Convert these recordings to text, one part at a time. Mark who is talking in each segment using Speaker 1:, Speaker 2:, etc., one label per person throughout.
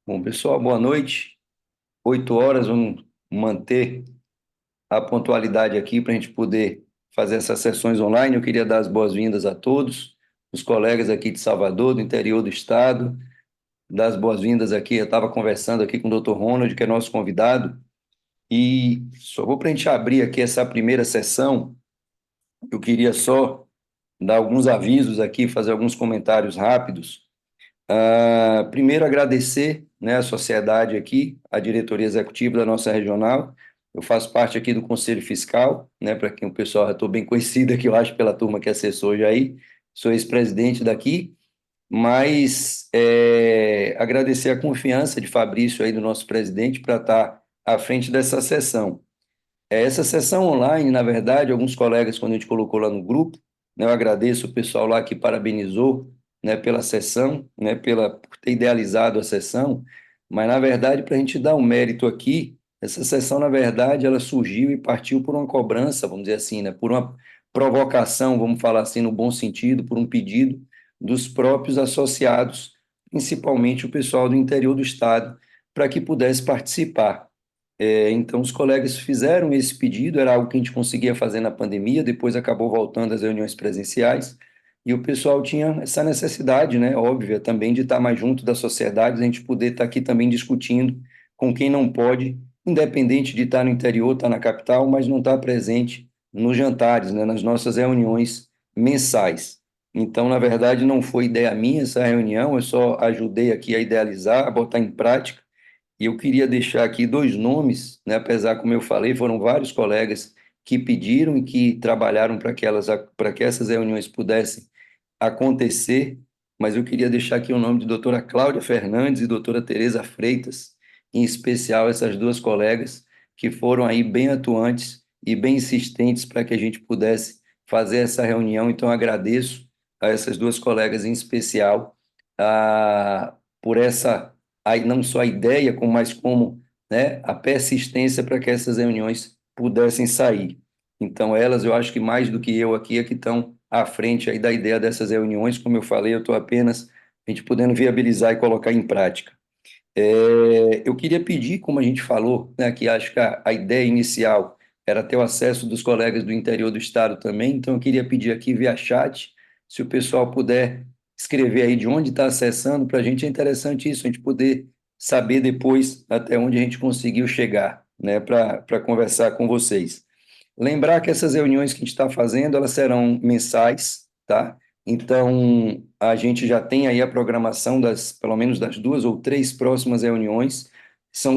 Speaker 1: Bom, pessoal, boa noite. 8 horas, vamos manter a pontualidade aqui para a gente poder fazer essas sessões online. Eu queria dar as boas-vindas a todos, os colegas aqui de Salvador, do interior do estado, dar as boas-vindas aqui. Eu estava conversando aqui com o Dr. Ronald, que é nosso convidado, e só vou para a gente abrir aqui essa primeira sessão. Eu queria só dar alguns avisos aqui, fazer alguns comentários rápidos. Primeiro, agradecer, né, a sociedade aqui, a diretoria executiva da nossa regional. Eu faço parte aqui do Conselho Fiscal, né, para quem o pessoal já estou bem conhecido aqui, eu acho, pela turma que acessou hoje aí. Sou ex-presidente daqui, mas agradecer a confiança de Fabrício aí, do nosso presidente, para estar à frente dessa sessão. Essa sessão online, na verdade, alguns colegas, quando a gente colocou lá no grupo, né, eu agradeço o pessoal lá que parabenizou, né, pela sessão, né, por ter idealizado a sessão, mas, na verdade, para a gente dar um mérito aqui, essa sessão, na verdade, ela surgiu e partiu por uma cobrança, vamos dizer assim, né, por uma provocação, vamos falar assim, no bom sentido, por um pedido dos próprios associados, principalmente o pessoal do interior do estado, para que pudesse participar. Então, os colegas fizeram esse pedido, era algo que a gente conseguia fazer na pandemia, depois acabou voltando às reuniões presenciais, e o pessoal tinha essa necessidade, né, óbvia, também de estar mais junto da sociedade, a gente poder estar aqui também discutindo com quem não pode, independente de estar no interior, estar na capital, mas não estar presente nos jantares, né, nas nossas reuniões mensais. Então, na verdade, não foi ideia minha essa reunião, eu só ajudei aqui a idealizar, a botar em prática, e eu queria deixar aqui dois nomes, né? Apesar, como eu falei, foram vários colegas que pediram e que trabalharam para que essas reuniões pudessem acontecer, mas eu queria deixar aqui o nome de doutora Cláudia Fernandes e doutora Tereza Freitas, em especial essas duas colegas que foram aí bem atuantes e bem insistentes para que a gente pudesse fazer essa reunião. Então, agradeço a essas duas colegas em especial por essa aí não só a ideia, mas como, né, a persistência para que essas reuniões pudessem sair. Então, elas, eu acho que mais do que eu aqui, é que estão à frente aí da ideia dessas reuniões. Como eu falei, eu estou apenas a gente podendo viabilizar e colocar em prática. Eu queria pedir, como a gente falou, né, que acho que a ideia inicial era ter o acesso dos colegas do interior do estado também, então eu queria pedir aqui via chat, se o pessoal puder escrever aí de onde está acessando, para a gente é interessante isso, a gente poder saber depois até onde a gente conseguiu chegar, né, para conversar com vocês. Lembrar que essas reuniões que a gente está fazendo, elas serão mensais, tá? Então, a gente já tem aí a programação pelo menos das duas ou três próximas reuniões.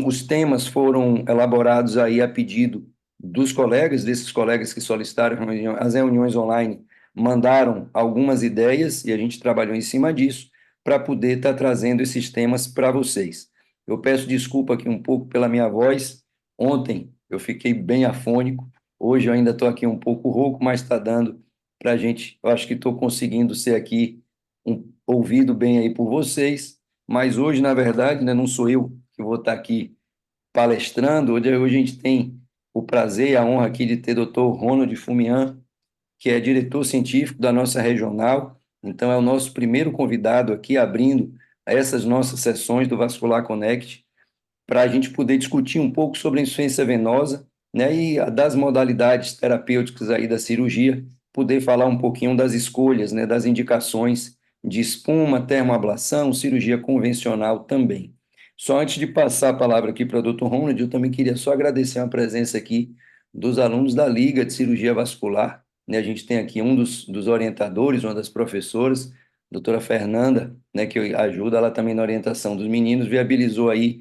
Speaker 1: Os temas foram elaborados aí a pedido dos colegas, desses colegas que solicitaram as reuniões online, mandaram algumas ideias e a gente trabalhou em cima disso para poder estar trazendo esses temas para vocês. Eu peço desculpa aqui um pouco pela minha voz. Ontem eu fiquei bem afônico. Hoje eu ainda estou aqui um pouco rouco, mas está dando para a gente. Eu acho que estou conseguindo ser aqui ouvido bem aí por vocês. Mas hoje, na verdade, né, não sou eu que vou estar aqui palestrando. Hoje a gente tem o prazer e a honra aqui de ter o Dr. Ronald Fumian, que é diretor científico da nossa regional. Então, é o nosso primeiro convidado aqui, abrindo essas nossas sessões do Vascular Connect, para a gente poder discutir um pouco sobre a insuficiência venosa, né, e das modalidades terapêuticas aí da cirurgia, poder falar um pouquinho das escolhas, né, das indicações de espuma, termoablação, cirurgia convencional também. Só antes de passar a palavra aqui para o Dr. Ronald, eu também queria só agradecer a presença aqui dos alunos da Liga de Cirurgia Vascular, né, a gente tem aqui um dos orientadores, uma das professoras, a doutora Fernanda, né, que ajuda ela também na orientação dos meninos, viabilizou aí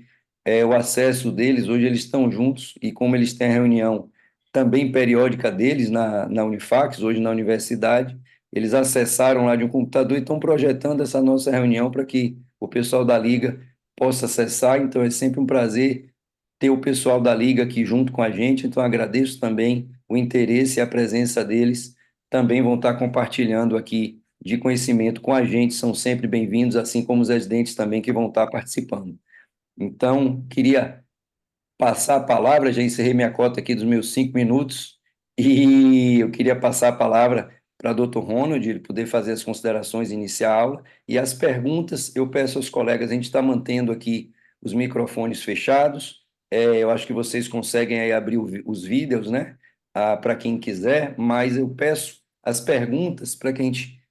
Speaker 1: o acesso deles. Hoje eles estão juntos e como eles têm a reunião também periódica deles na Unifax, hoje na universidade, eles acessaram lá de um computador e estão projetando essa nossa reunião para que o pessoal da Liga possa acessar. Então é sempre um prazer ter o pessoal da Liga aqui junto com a gente, então agradeço também o interesse e a presença deles, também vão estar compartilhando aqui de conhecimento com a gente, são sempre bem-vindos, assim como os residentes também que vão estar participando. Então, queria passar a palavra, já encerrei minha cota aqui dos meus 5 minutos, e eu queria passar a palavra para o Dr. Ronald, ele poder fazer as considerações, iniciar a aula, e as perguntas eu peço aos colegas, a gente está mantendo aqui os microfones fechados. Eu acho que vocês conseguem aí abrir os vídeos, né? Para quem quiser, mas eu peço as perguntas para que a gente,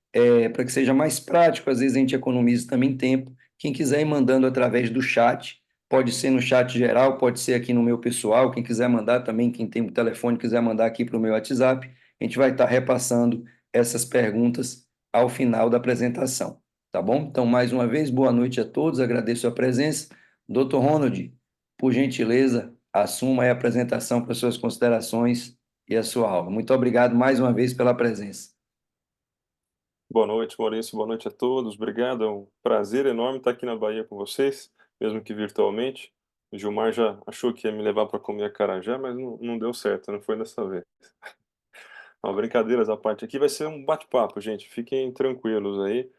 Speaker 1: para que seja mais prático, às vezes a gente economiza também tempo. Quem quiser ir mandando através do chat, pode ser no chat geral, pode ser aqui no meu pessoal, quem quiser mandar também, quem tem o telefone quiser mandar aqui para o meu WhatsApp, a gente vai estar repassando essas perguntas ao final da apresentação, tá bom? Então, mais uma vez, boa noite a todos, agradeço a presença. Dr. Ronald, por gentileza, assuma aí a apresentação para suas considerações e a sua aula. Muito obrigado mais uma vez pela presença.
Speaker 2: Boa noite, Maurício. Boa noite a todos. Obrigado. É um prazer enorme estar aqui na Bahia com vocês, mesmo que virtualmente. O Gilmar já achou que ia me levar para comer acarajé, mas não deu certo, não foi dessa vez. Não, brincadeiras à parte aqui, vai ser um bate-papo, gente. Fiquem tranquilos aí.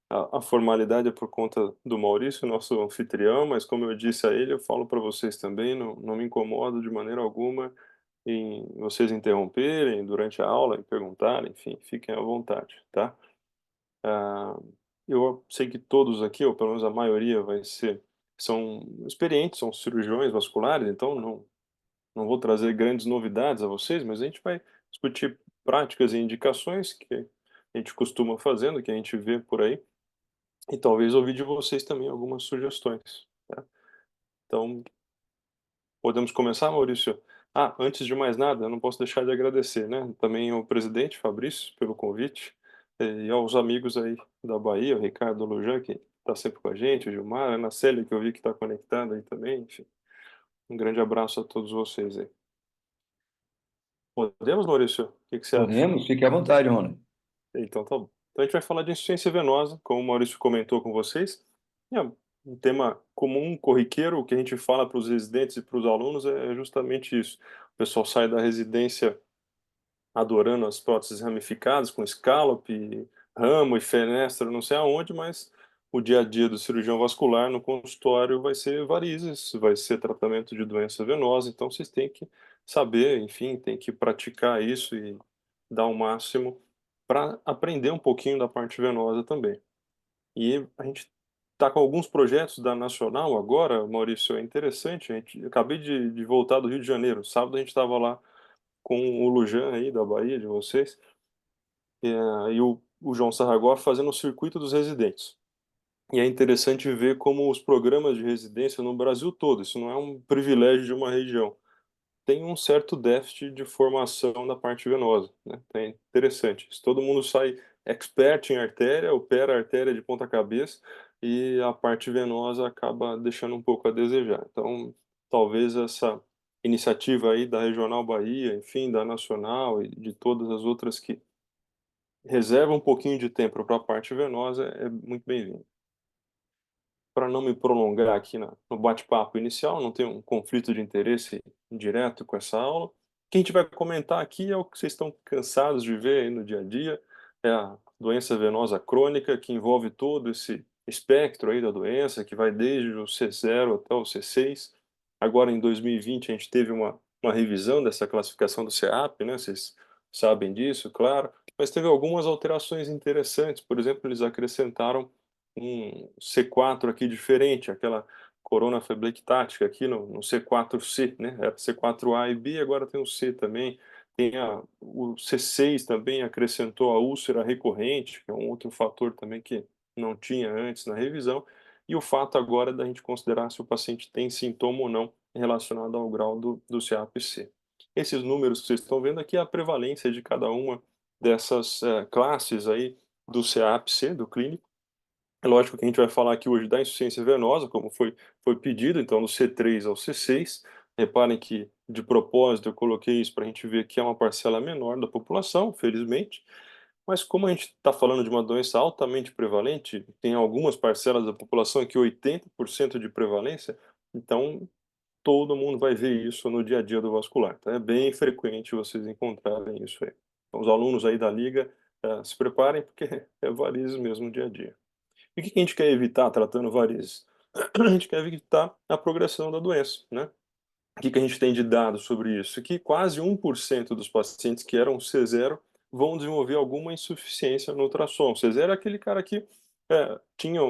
Speaker 2: A formalidade é por conta do Maurício, nosso anfitrião, mas como eu disse a ele, eu falo para vocês também, não me incomodo de maneira alguma em vocês interromperem durante a aula e perguntarem, enfim, fiquem à vontade, tá? Ah, eu sei que todos aqui, ou pelo menos a maioria, são experientes, são cirurgiões vasculares, então não vou trazer grandes novidades a vocês, mas a gente vai discutir práticas e indicações que a gente costuma fazendo, que a gente vê por aí, e talvez ouvir de vocês também algumas sugestões, tá? Então, podemos começar, Maurício? Ah, antes de mais nada, eu não posso deixar de agradecer, né, também ao presidente Fabrício pelo convite, e aos amigos aí da Bahia, o Ricardo Lujan, que está sempre com a gente, o Gilmar, a Ana Célia, que eu vi que está conectada aí também, enfim. Um grande abraço a todos vocês aí. Podemos, Maurício? O que que você acha?
Speaker 1: Podemos? Fique à vontade, Ronald.
Speaker 2: Então tá bom. Então a gente vai falar de insuficiência venosa, como o Maurício comentou com vocês. É um tema comum, corriqueiro, o que a gente fala para os residentes e para os alunos é justamente isso. O pessoal sai da residência adorando as próteses ramificadas, com scallop, ramo e fenestra, não sei aonde, mas o dia a dia do cirurgião vascular no consultório vai ser varizes, vai ser tratamento de doença venosa, então vocês têm que saber, enfim, tem que praticar isso e dar o máximo para aprender um pouquinho da parte venosa também. E a gente está com alguns projetos da Nacional agora, Maurício, é interessante, acabei de voltar do Rio de Janeiro, sábado a gente estava lá com o Lujan aí da Bahia, de vocês, e o João Sarragó fazendo o circuito dos residentes. E é interessante ver como os programas de residência no Brasil todo, isso não é um privilégio de uma região, tem um certo déficit de formação da parte venosa, né? É interessante. Se todo mundo sai expert em artéria, opera a artéria de ponta cabeça e a parte venosa acaba deixando um pouco a desejar. Então, talvez essa iniciativa aí da Regional Bahia, enfim, da Nacional e de todas as outras que reservam um pouquinho de tempo para a parte venosa é muito bem-vindo. Para não me prolongar aqui no bate-papo inicial, não ter um conflito de interesse direto com essa aula, o que a gente vai comentar aqui é o que vocês estão cansados de ver aí no dia a dia, é a doença venosa crônica, que envolve todo esse espectro aí da doença, que vai desde o C0 até o C6. Agora, em 2020, a gente teve uma revisão dessa classificação do CEAP, né? Vocês sabem disso, claro, mas teve algumas alterações interessantes. Por exemplo, eles acrescentaram um C4 aqui diferente, aquela corona feblectática aqui no C4C, né? Era C4A e B, agora tem o C também. O C6 também acrescentou a úlcera recorrente, que é um outro fator também que não tinha antes na revisão. E o fato agora da gente considerar se o paciente tem sintoma ou não relacionado ao grau do CAPC. Esses números que vocês estão vendo aqui é a prevalência de cada uma dessas classes aí do CAPC, do clínico. É lógico que a gente vai falar aqui hoje da insuficiência venosa, como foi pedido, então do C3 ao C6. Reparem que, de propósito, eu coloquei isso para a gente ver que é uma parcela menor da população, felizmente, mas como a gente está falando de uma doença altamente prevalente, tem algumas parcelas da população aqui 80% de prevalência, então todo mundo vai ver isso no dia a dia do vascular. Então é bem frequente vocês encontrarem isso aí. Então, os alunos aí da liga, se preparem, porque é varizes mesmo no dia a dia. E o que que a gente quer evitar tratando varizes? A gente quer evitar a progressão da doença, né? O que que a gente tem de dados sobre isso? Que quase 1% dos pacientes que eram C0 vão desenvolver alguma insuficiência no ultrassom. C0 é aquele cara que tinha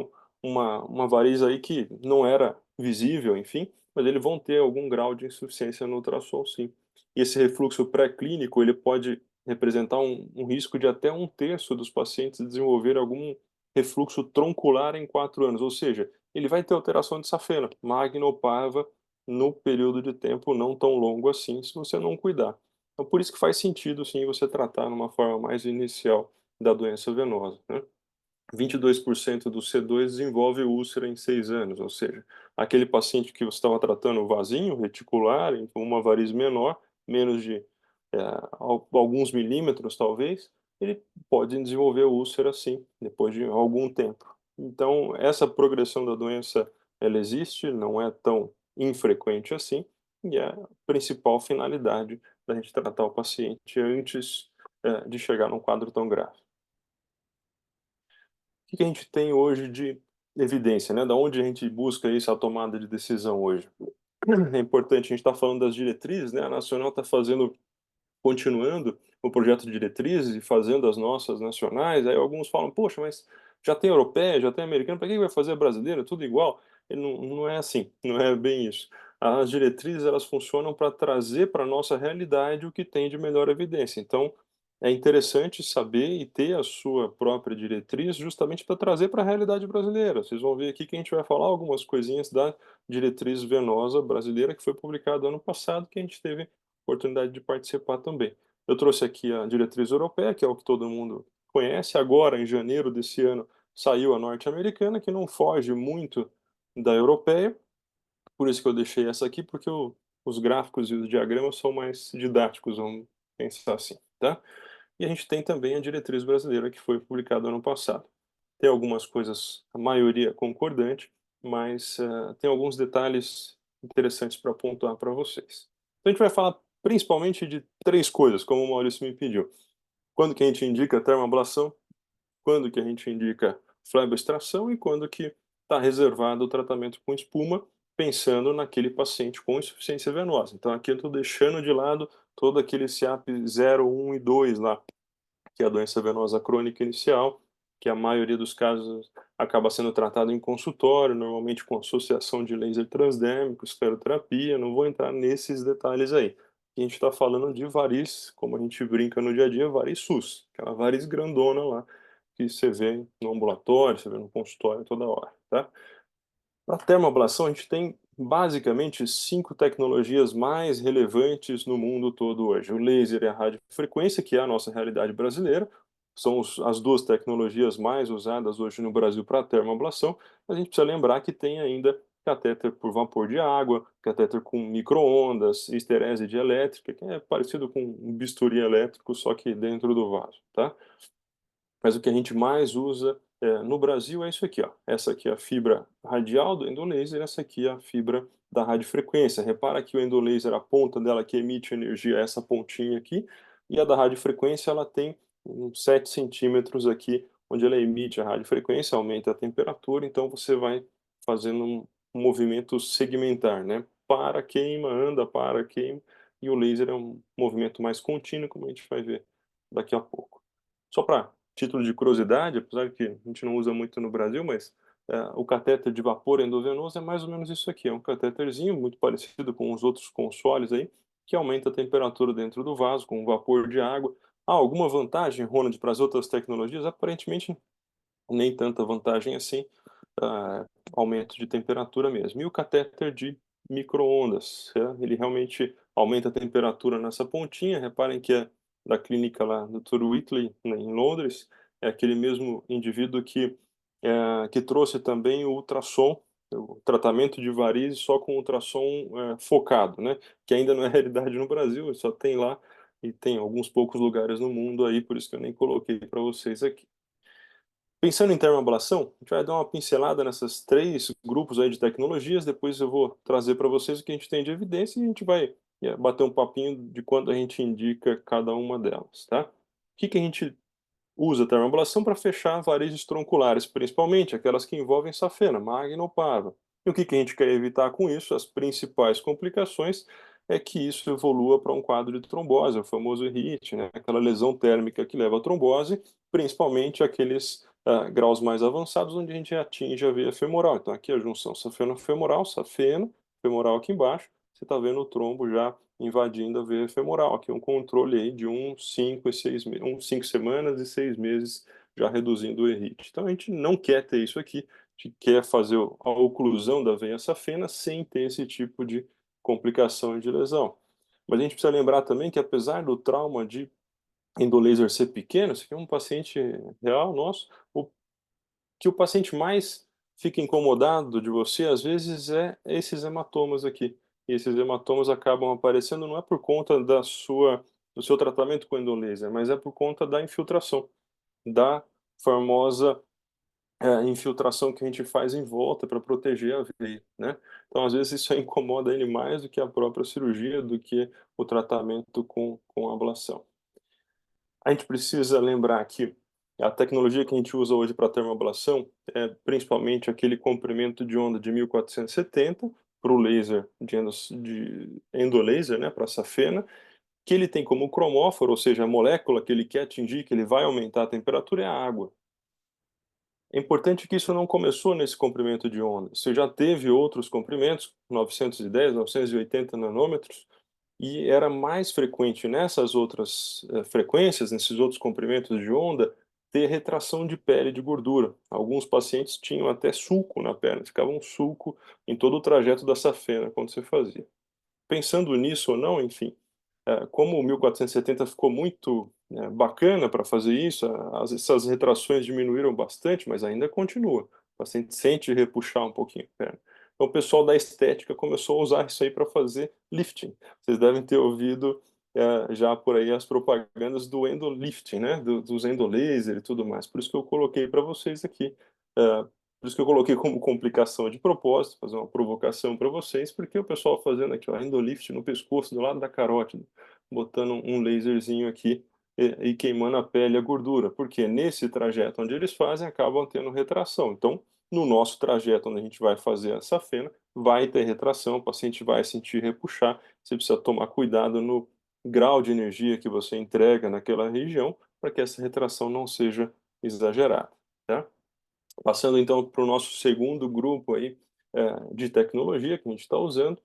Speaker 2: uma variz aí que não era visível, enfim, mas eles vão ter algum grau de insuficiência no ultrassom, sim. E esse refluxo pré-clínico, ele pode representar um risco de até um terço dos pacientes desenvolver algum refluxo troncular em 4 anos, ou seja, ele vai ter alteração de safena, magna ou parva, no período de tempo não tão longo assim, se você não cuidar. Então, por isso que faz sentido, sim, você tratar numa forma mais inicial da doença venosa, né? 22% do C2 desenvolve úlcera em 6 anos, ou seja, aquele paciente que você estava tratando o vasinho reticular, então uma variz menor, menos de alguns milímetros talvez, ele pode desenvolver úlcera sim, depois de algum tempo. Então, essa progressão da doença, ela existe, não é tão infrequente assim, e é a principal finalidade da gente tratar o paciente antes de chegar num quadro tão grave. Que a gente tem hoje de evidência, né, da onde a gente busca isso, a tomada de decisão hoje? É importante, a gente está falando das diretrizes, né, a nacional está fazendo continuando o projeto de diretrizes e fazendo as nossas nacionais, aí alguns falam: "Poxa, mas já tem europeia, já tem americana, para que vai fazer brasileira? Tudo igual". E não é assim, não é bem isso. As diretrizes, elas funcionam para trazer para a nossa realidade o que tem de melhor evidência. Então, é interessante saber e ter a sua própria diretriz justamente para trazer para a realidade brasileira. Vocês vão ver aqui que a gente vai falar algumas coisinhas da diretriz venosa brasileira que foi publicada ano passado, que a gente teve oportunidade de participar também. Eu trouxe aqui a diretriz europeia, que é o que todo mundo conhece. Agora, em janeiro desse ano, saiu a norte-americana, que não foge muito da europeia. Por isso que eu deixei essa aqui, porque os gráficos e os diagramas são mais didáticos, vamos pensar assim, tá? E a gente tem também a diretriz brasileira, que foi publicada ano passado. Tem algumas coisas, a maioria concordante, mas tem alguns detalhes interessantes para pontuar para vocês. Então a gente vai falar principalmente de três coisas, como o Maurício me pediu. Quando que a gente indica termoablação, quando que a gente indica fleboextração e quando que está reservado o tratamento com espuma, pensando naquele paciente com insuficiência venosa. Então aqui eu estou deixando de lado todo aquele SEAP 0, 1 e 2 lá, que é a doença venosa crônica inicial, que a maioria dos casos acaba sendo tratado em consultório, normalmente com associação de laser transdérmico, escleroterapia, não vou entrar nesses detalhes aí. A gente está falando de variz, como a gente brinca no dia a dia, variz SUS, aquela variz grandona lá, que você vê no ambulatório, você vê no consultório toda hora, tá? Para termoablação, a gente tem basicamente 5 tecnologias mais relevantes no mundo todo hoje. O laser e a radiofrequência, que é a nossa realidade brasileira, são as duas tecnologias mais usadas hoje no Brasil para termoablação, mas a gente precisa lembrar que tem ainda catéter por vapor de água, catéter com micro-ondas, esterese dielétrica, que é parecido com um bisturi elétrico, só que dentro do vaso, tá? Mas o que a gente mais usa, no Brasil é isso aqui, ó. Essa aqui é a fibra radial do endolaser, essa aqui é a fibra da radiofrequência. Repara que o endolaser, a ponta dela que emite energia é essa pontinha aqui, e a da radiofrequência ela tem uns 7 centímetros aqui, onde ela emite a radiofrequência, aumenta a temperatura, então você vai fazendo um movimento segmentar, né? Para, queima, anda, para, queima, e o laser é um movimento mais contínuo, como a gente vai ver daqui a pouco. Só para título de curiosidade, apesar que a gente não usa muito no Brasil, mas o catéter de vapor endovenoso é mais ou menos isso aqui, é um catéterzinho muito parecido com os outros consoles aí, que aumenta a temperatura dentro do vaso com vapor de água. Há alguma vantagem, Ronald, para as outras tecnologias? Aparentemente nem tanta vantagem assim, ah, aumento de temperatura mesmo. E o catéter de micro-ondas, ele realmente aumenta a temperatura nessa pontinha. Reparem que é da clínica lá do Dr. Whitley, né, em Londres, é aquele mesmo indivíduo que trouxe também o ultrassom, o tratamento de varizes só com ultrassom focado, né? Que ainda não é realidade no Brasil, só tem lá e tem alguns poucos lugares no mundo aí, por isso que eu nem coloquei para vocês aqui. Pensando em termoablação, a gente vai dar uma pincelada nessas 3 grupos aí de tecnologias, depois eu vou trazer para vocês o que a gente tem de evidência e a gente vai bater um papinho de quando a gente indica cada uma delas, tá? O que que a gente usa a termoablação para fechar varizes tronculares, principalmente aquelas que envolvem safena, magna ou parva. E o que que a gente quer evitar com isso? As principais complicações é que isso evolua para um quadro de trombose, o famoso HIT, né? Aquela lesão térmica que leva à trombose, principalmente aqueles graus mais avançados, onde a gente atinge a veia femoral. Então aqui a junção safeno-femoral, safeno, femoral aqui embaixo, você está vendo o trombo já invadindo a veia femoral. Aqui um controle aí de uns 5 semanas e 6 meses, já reduzindo o errite. Então a gente não quer ter isso aqui, a gente quer fazer a oclusão da veia safena sem ter esse tipo de complicação e de lesão. Mas a gente precisa lembrar também que, apesar do trauma de endolaser ser pequeno, esse aqui é um paciente real nosso, o que o paciente mais fica incomodado de você, às vezes, é esses hematomas aqui. E esses hematomas acabam aparecendo não é por conta do seu tratamento com endolaser, mas é por conta da infiltração, da famosa infiltração que a gente faz em volta para proteger a veia, né. Então, às vezes, isso incomoda ele mais do que a própria cirurgia, do que o tratamento com ablação. A gente precisa lembrar que a tecnologia que a gente usa hoje para termoablação é principalmente aquele comprimento de onda de 1470 para o laser de endolaser, né, para safena, que ele tem como cromóforo, ou seja, a molécula que ele quer atingir, que ele vai aumentar a temperatura, é a água. É importante que isso não começou nesse comprimento de onda. Você já teve outros comprimentos, 910, 980 nanômetros, e era mais frequente nessas outras frequências, nesses outros comprimentos de onda, ter retração de pele de gordura. Alguns pacientes tinham até sulco na perna, ficava um sulco em todo o trajeto da safena quando você fazia. Pensando nisso ou não, enfim, como o 1470 ficou muito, bacana para fazer isso, essas retrações diminuíram bastante, mas ainda continua. O paciente sente repuxar um pouquinho a perna. Então o pessoal da estética começou a usar isso aí para fazer lifting. Vocês devem ter ouvido, já por aí as propagandas do endolifting, né, dos endolaser e tudo mais. Por isso que eu coloquei para vocês aqui. Por isso que eu coloquei como complicação de propósito, fazer uma provocação para vocês, porque o pessoal fazendo aqui, ó, endolift no pescoço, do lado da carótida, botando um laserzinho aqui e queimando a pele e a gordura, porque nesse trajeto onde eles fazem, acabam tendo retração. Então, no nosso trajeto onde a gente vai fazer a safena, vai ter retração, o paciente vai sentir repuxar, você precisa tomar cuidado no grau de energia que você entrega naquela região, para que essa retração não seja exagerada, tá? Passando então para o nosso segundo grupo aí, de tecnologia que a gente está usando,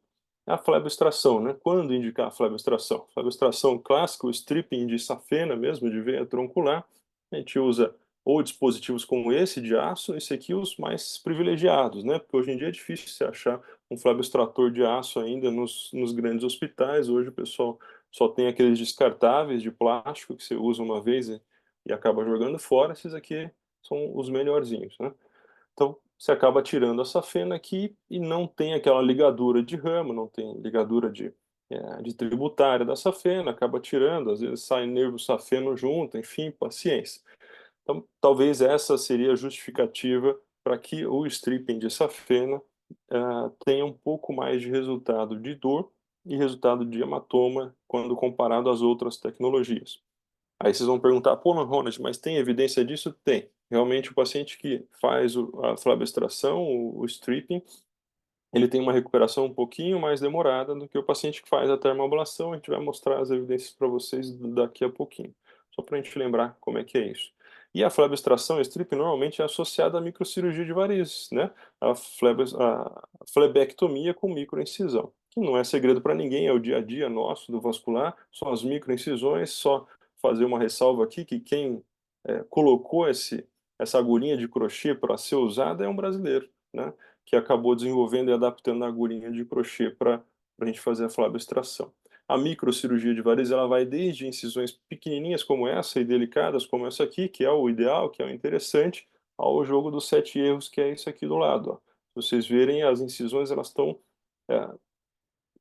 Speaker 2: é a fleboextração, né. Quando indicar a fleboextração? Fleboextração clássica, o stripping de safena mesmo, de veia troncular, a gente usa ou dispositivos como esse de aço, esse aqui os mais privilegiados, né, porque hoje em dia é difícil você achar um fleboextrator de aço ainda nos grandes hospitais, hoje o pessoal só tem aqueles descartáveis de plástico que você usa uma vez e acaba jogando fora, esses aqui são os melhorzinhos, né. Então, você acaba tirando essa fena aqui e não tem aquela ligadura de ramo, não tem ligadura de tributária da safena, acaba tirando, às vezes sai nervo safeno junto, enfim, paciência. Então, talvez essa seria a justificativa para que o stripping de safena, tenha um pouco mais de resultado de dor e resultado de hematoma quando comparado às outras tecnologias. Aí vocês vão perguntar: "Pô, Ronald, mas tem evidência disso?" Tem. Realmente o paciente que faz a fleboextração, o stripping, ele tem uma recuperação um pouquinho mais demorada do que o paciente que faz a termoablação, a gente vai mostrar as evidências para vocês daqui a pouquinho, só para a gente lembrar como é que é isso. E a fleboextração, o stripping, normalmente é associada à microcirurgia de varizes, né, a flebectomia com microincisão, que não é segredo para ninguém, é o dia a dia nosso do vascular, são as microincisões, só fazer uma ressalva aqui que quem, colocou essa agulhinha de crochê para ser usada é um brasileiro, né, que acabou desenvolvendo e adaptando a agulhinha de crochê para a gente fazer a fleboextração. A microcirurgia de varizes, ela vai desde incisões pequenininhas como essa e delicadas como essa aqui, que é o ideal, que é o interessante, ao jogo dos 7 erros, que é isso aqui do lado, ó. Se vocês verem, as incisões elas estão, eh,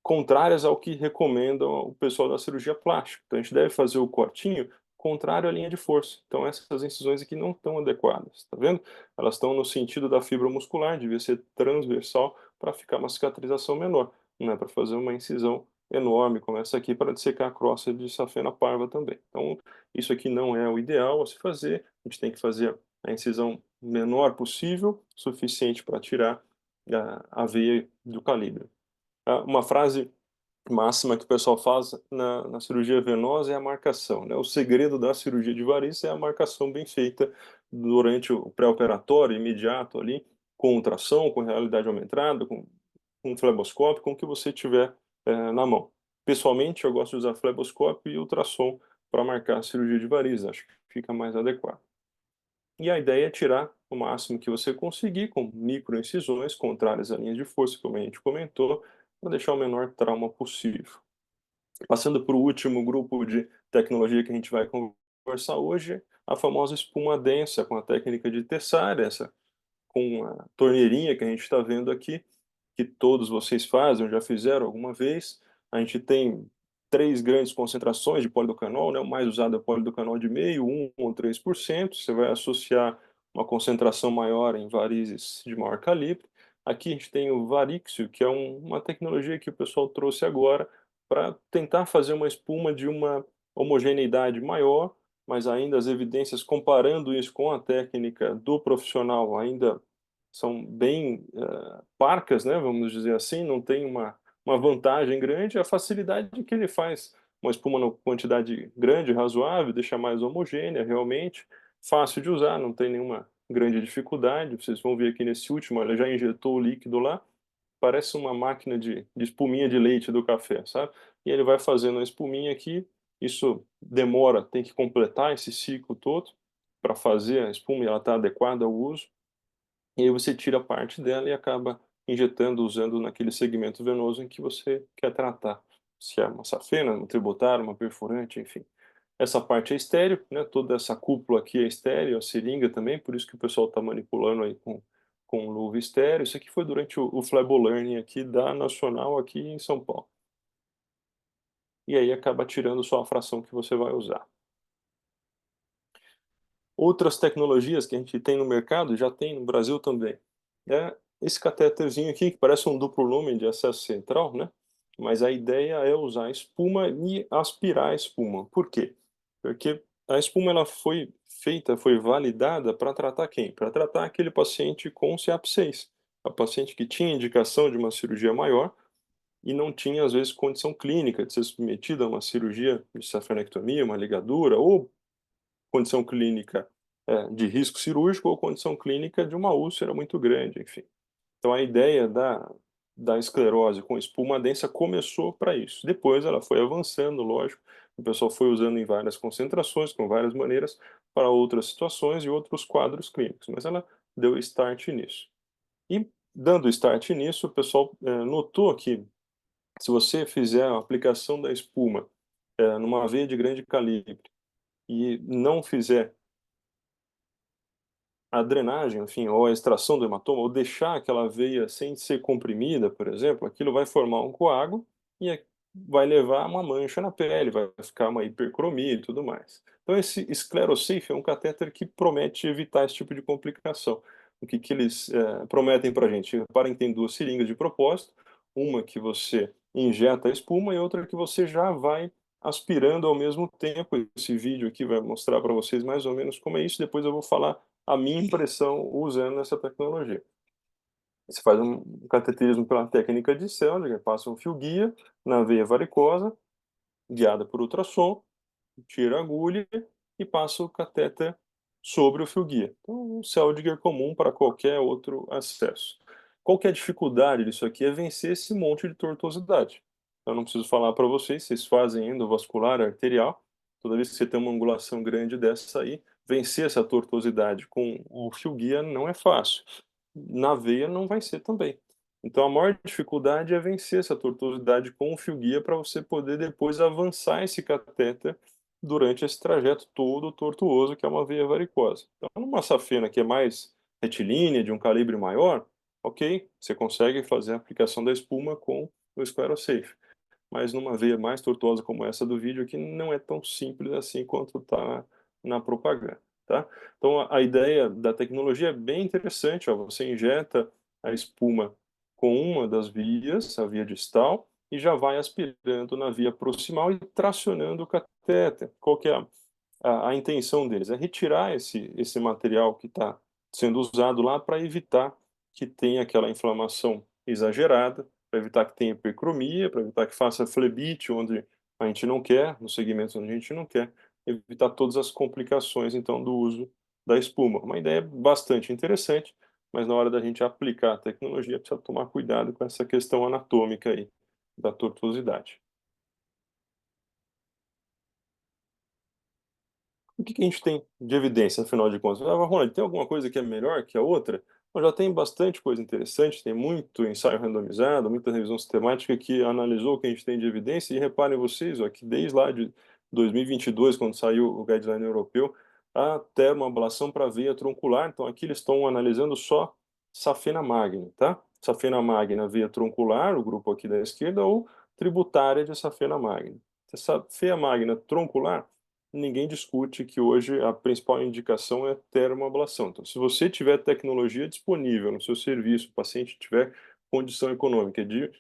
Speaker 2: contrárias ao que recomendam o pessoal da cirurgia plástica. Então a gente deve fazer o cortinho contrário à linha de força. Então essas incisões aqui não estão adequadas, tá vendo? Elas estão no sentido da fibra muscular, devia ser transversal para ficar uma cicatrização menor, não é para fazer uma incisão enorme como essa aqui para dissecar a crosta de safena parva também. Então isso aqui não é o ideal a se fazer, a gente tem que fazer a incisão menor possível, suficiente para tirar a veia do calibre. Uma frase máxima que o pessoal faz na cirurgia venosa é a marcação, né. O segredo da cirurgia de varizes é a marcação bem feita durante o pré-operatório imediato ali, com ultrassom, com realidade aumentada, com fleboscópio, com o que você tiver, na mão. Pessoalmente, eu gosto de usar fleboscópio e ultrassom para marcar a cirurgia de varizes, acho que fica mais adequado. E a ideia é tirar o máximo que você conseguir com microincisões contrárias à linha de força, como a gente comentou, para deixar o menor trauma possível. Passando para o último grupo de tecnologia que a gente vai conversar hoje, a famosa espuma densa com a técnica de Tessar, essa com a torneirinha que a gente está vendo aqui, que todos vocês fazem, ou já fizeram alguma vez. A gente tem 3 grandes concentrações de polidocanol, né, o mais usado é o polidocanol de meio, 1 ou 3%. Você vai associar uma concentração maior em varizes de maior calibre. Aqui a gente tem o Varixio, que é uma tecnologia que o pessoal trouxe agora para tentar fazer uma espuma de uma homogeneidade maior, mas ainda as evidências comparando isso com a técnica do profissional ainda são bem, parcas, né, vamos dizer assim, não tem uma vantagem grande, a facilidade que ele faz uma espuma numa quantidade grande, razoável, deixa mais homogênea realmente, fácil de usar, não tem nenhuma grande dificuldade, vocês vão ver aqui nesse último, ele já injetou o líquido lá, parece uma máquina de espuminha de leite do café, sabe. E ele vai fazendo a espuminha aqui, isso demora, tem que completar esse ciclo todo, para fazer a espuma e ela estar adequada ao uso. E aí você tira parte dela e acaba injetando, usando naquele segmento venoso em que você quer tratar. Se é uma safena, um tributário, uma perfurante, enfim. Essa parte é estéreo, né, toda essa cúpula aqui é estéreo, a seringa também, por isso que o pessoal está manipulando aí com luva estéreo. Isso aqui foi durante o Flebolearning aqui da Nacional, aqui em São Paulo. E aí acaba tirando só a fração que você vai usar. Outras tecnologias que a gente tem no mercado, já tem no Brasil também, é esse catéterzinho aqui, que parece um duplo lumen de acesso central, né, mas a ideia é usar a espuma e aspirar a espuma. Por quê? Porque a espuma ela foi feita, foi validada para tratar quem? Para tratar aquele paciente com CEAP6, a paciente que tinha indicação de uma cirurgia maior e não tinha, às vezes, condição clínica de ser submetida a uma cirurgia de safenectomia, uma ligadura ou condição clínica, de risco cirúrgico ou condição clínica de uma úlcera muito grande, enfim. Então a ideia da esclerose com espuma densa começou para isso. Depois ela foi avançando, lógico, o pessoal foi usando em várias concentrações, com várias maneiras, para outras situações e outros quadros clínicos, mas ela deu start nisso. E dando start nisso, o pessoal, notou que se você fizer a aplicação da espuma, numa veia de grande calibre e não fizer a drenagem, enfim, ou a extração do hematoma, ou deixar aquela veia sem ser comprimida, por exemplo, aquilo vai formar um coágulo e vai levar a uma mancha na pele, vai ficar uma hipercromia e tudo mais. Então esse Sclerosafe é um catéter que promete evitar esse tipo de complicação. O que que eles, prometem pra gente? Reparem que tem 2 seringas de propósito, uma que você injeta a espuma e outra que você já vai aspirando ao mesmo tempo. Esse vídeo aqui vai mostrar para vocês mais ou menos como é isso, depois eu vou falar a minha impressão usando essa tecnologia. Você faz um cateterismo pela técnica de Seldinger, passa um fio guia na veia varicosa, guiada por ultrassom, tira a agulha e passa o catéter sobre o fio guia. Então, um Seldinger comum para qualquer outro acesso. Qual que é a dificuldade disso aqui? É vencer esse monte de tortuosidade. Eu não preciso falar para vocês, vocês fazem endovascular arterial, toda vez que você tem uma angulação grande dessa aí, vencer essa tortuosidade com o fio guia não é fácil. Na veia não vai ser também. Então a maior dificuldade é vencer essa tortuosidade com o fio guia para você poder depois avançar esse catéter durante esse trajeto todo tortuoso que é uma veia varicosa. Então numa safena que é mais retilínea, de um calibre maior, ok, você consegue fazer a aplicação da espuma com o Sclerosafe. Mas numa veia mais tortuosa como essa do vídeo aqui, não é tão simples assim quanto está na propaganda, tá? Então a ideia da tecnologia é bem interessante, ó, você injeta a espuma com uma das vias, a via distal, e já vai aspirando na via proximal e tracionando o catéter. Qual que é a intenção deles? É retirar esse material que está sendo usado lá para evitar que tenha aquela inflamação exagerada, para evitar que tenha hipercromia, para evitar que faça flebite onde a gente não quer, nos segmentos onde a gente não quer, evitar todas as complicações então do uso da espuma. Uma ideia bastante interessante, mas na hora da gente aplicar a tecnologia, precisa tomar cuidado com essa questão anatômica aí, da tortuosidade. O que que a gente tem de evidência, afinal de contas? Ah, Ronald, tem alguma coisa que é melhor que a outra? Bom, já tem bastante coisa interessante, tem muito ensaio randomizado, muita revisão sistemática que analisou o que a gente tem de evidência, e reparem vocês, ó, que desde lá de 2022, quando saiu o guideline europeu, a termoablação para veia troncular, então aqui eles estão analisando só safena magna, tá? Safena magna, veia troncular, o grupo aqui da esquerda, ou tributária de safena magna. Essa safena magna troncular, ninguém discute que hoje a principal indicação é termoablação. Então, se você tiver tecnologia disponível no seu serviço, o paciente tiver condição econômica de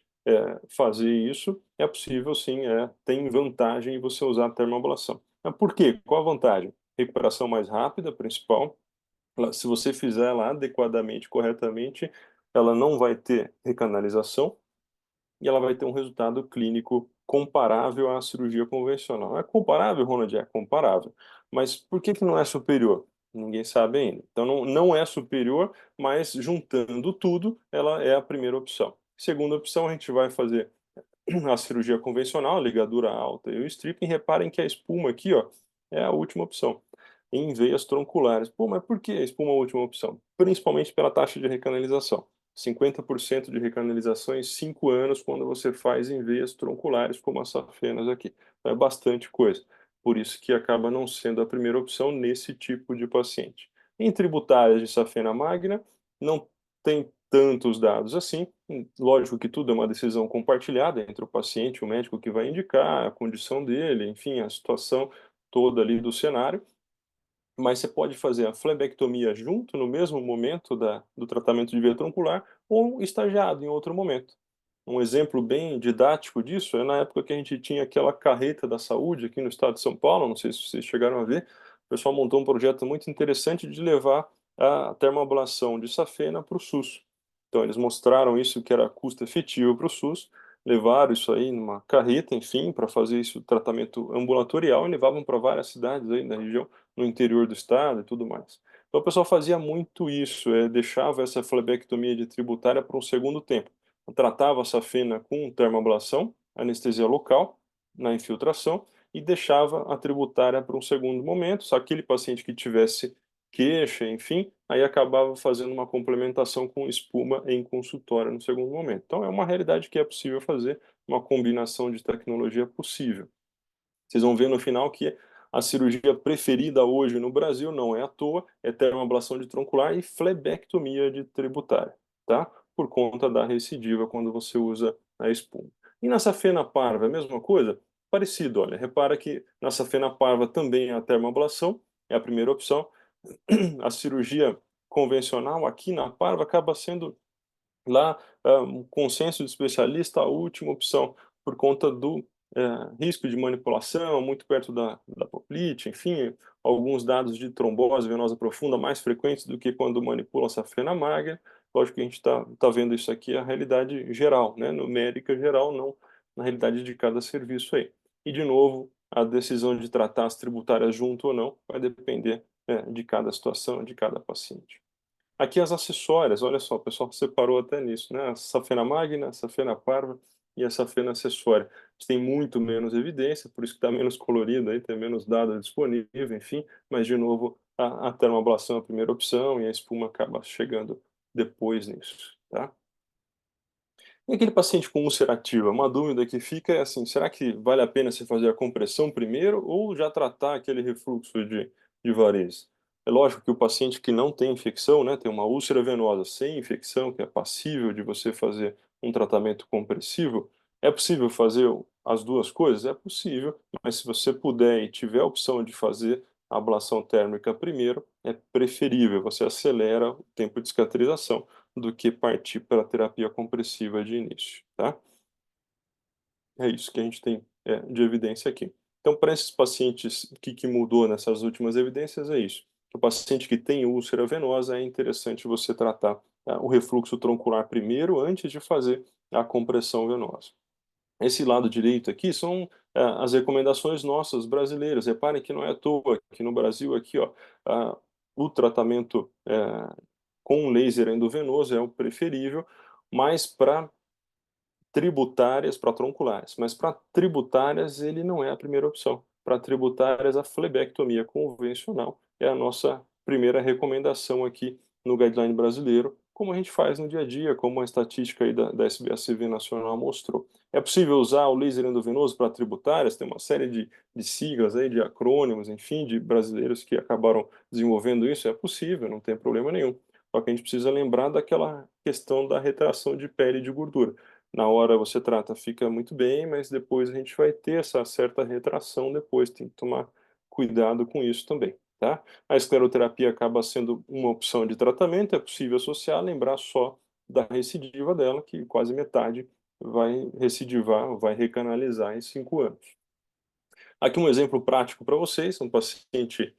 Speaker 2: fazer isso, é possível sim, tem vantagem em você usar a termoablação. Mas por quê? Qual a vantagem? Recuperação mais rápida, principal. Se você fizer ela adequadamente, corretamente, ela não vai ter recanalização, e ela vai ter um resultado clínico comparável à cirurgia convencional. É comparável, Ronald? É comparável. Mas por que que não é superior? Ninguém sabe ainda. Então não é superior, mas juntando tudo, ela é a primeira opção. Segunda opção, a gente vai fazer a cirurgia convencional, a ligadura alta e o stripping. Reparem que a espuma aqui, ó, é a última opção, em veias tronculares. Pô, mas por que a espuma é a última opção? Principalmente pela taxa de recanalização. 50% de recanalização em 5 anos quando você faz em veias tronculares, como as safenas aqui. Então é bastante coisa. Por isso que acaba não sendo a primeira opção nesse tipo de paciente. Em tributárias de safena magna, não tem tantos dados assim. Lógico que tudo é uma decisão compartilhada entre o paciente e o médico que vai indicar, a condição dele, enfim, a situação toda ali do cenário, mas você pode fazer a flebectomia junto no mesmo momento do tratamento de veia troncular ou estagiado em outro momento. Um exemplo bem didático disso é na época que a gente tinha aquela carreta da saúde aqui no estado de São Paulo, não sei se vocês chegaram a ver, o pessoal montou um projeto muito interessante de levar a termoablação de safena para o SUS. Então eles mostraram isso que era custo efetivo para o SUS, levaram isso aí numa carreta, enfim, para fazer isso tratamento ambulatorial, e levavam para várias cidades aí da região, no interior do estado e tudo mais. Então o pessoal fazia muito isso, deixava essa flebectomia de tributária para um segundo tempo. Tratava a safena com termoablação, anestesia local, na infiltração, e deixava a tributária para um segundo momento. Se aquele paciente que tivesse queixa, enfim, aí acabava fazendo uma complementação com espuma em consultório no segundo momento. Então é uma realidade que é possível fazer, uma combinação de tecnologia possível. Vocês vão ver no final que a cirurgia preferida hoje no Brasil, não é à toa, é termoablação de troncular e flebectomia de tributária, tá? Por conta da recidiva quando você usa a espuma. E na safena parva, a mesma coisa? Parecido, olha, repara que na safena parva também é a termoablação, é a primeira opção. A cirurgia convencional aqui na parva acaba sendo lá, um consenso de especialista, a última opção, por conta do risco de manipulação, muito perto da poplite, enfim, alguns dados de trombose venosa profunda mais frequentes do que quando manipula a safena magra. Lógico que a gente tá vendo isso aqui, a realidade geral, né, numérica geral, não na realidade de cada serviço aí. E, de novo, a decisão de tratar as tributárias junto ou não vai depender, de cada situação, de cada paciente. Aqui as acessórias, olha só, o pessoal separou até nisso, né? A safena magna, a safena parva e a safena acessória. Eles têm muito menos evidência, por isso que está menos colorido, aí tem menos dado disponível, enfim, mas de novo a termoablação é a primeira opção e a espuma acaba chegando depois nisso, tá? E aquele paciente com úlcera ativa, uma dúvida que fica é assim, será que vale a pena se fazer a compressão primeiro ou já tratar aquele refluxo de varizes? É lógico que o paciente que não tem infecção, né, tem uma úlcera venosa sem infecção, que é passível de você fazer um tratamento compressivo, é possível fazer as duas coisas? É possível, mas se você puder e tiver a opção de fazer a ablação térmica primeiro, é preferível, você acelera o tempo de cicatrização do que partir para a terapia compressiva de início, tá? É isso que a gente tem, de evidência aqui. Então, para esses pacientes, o que mudou nessas últimas evidências é isso. O paciente que tem úlcera venosa, é interessante você tratar, o refluxo troncular primeiro, antes de fazer a compressão venosa. Esse lado direito aqui são, as recomendações nossas brasileiras. Reparem que não é à toa que no Brasil aqui, ó, o tratamento com laser endovenoso é o preferível, mas para tributárias, para tronculares, mas para tributárias ele não é a primeira opção. Para tributárias, a flebectomia convencional é a nossa primeira recomendação aqui no guideline brasileiro, como a gente faz no dia a dia, como a estatística aí da SBACV nacional mostrou. É possível usar o laser endovenoso para tributárias? Tem uma série de siglas aí, de acrônimos, enfim, de brasileiros que acabaram desenvolvendo isso. É possível, não tem problema nenhum. Só que a gente precisa lembrar daquela questão da retração de pele e de gordura. Na hora você trata, fica muito bem, mas depois a gente vai ter essa certa retração depois, tem que tomar cuidado com isso também, tá? A escleroterapia acaba sendo uma opção de tratamento, é possível associar, lembrar só da recidiva dela, que quase metade vai recidivar, vai recanalizar em 5 anos. Aqui um exemplo prático para vocês, um paciente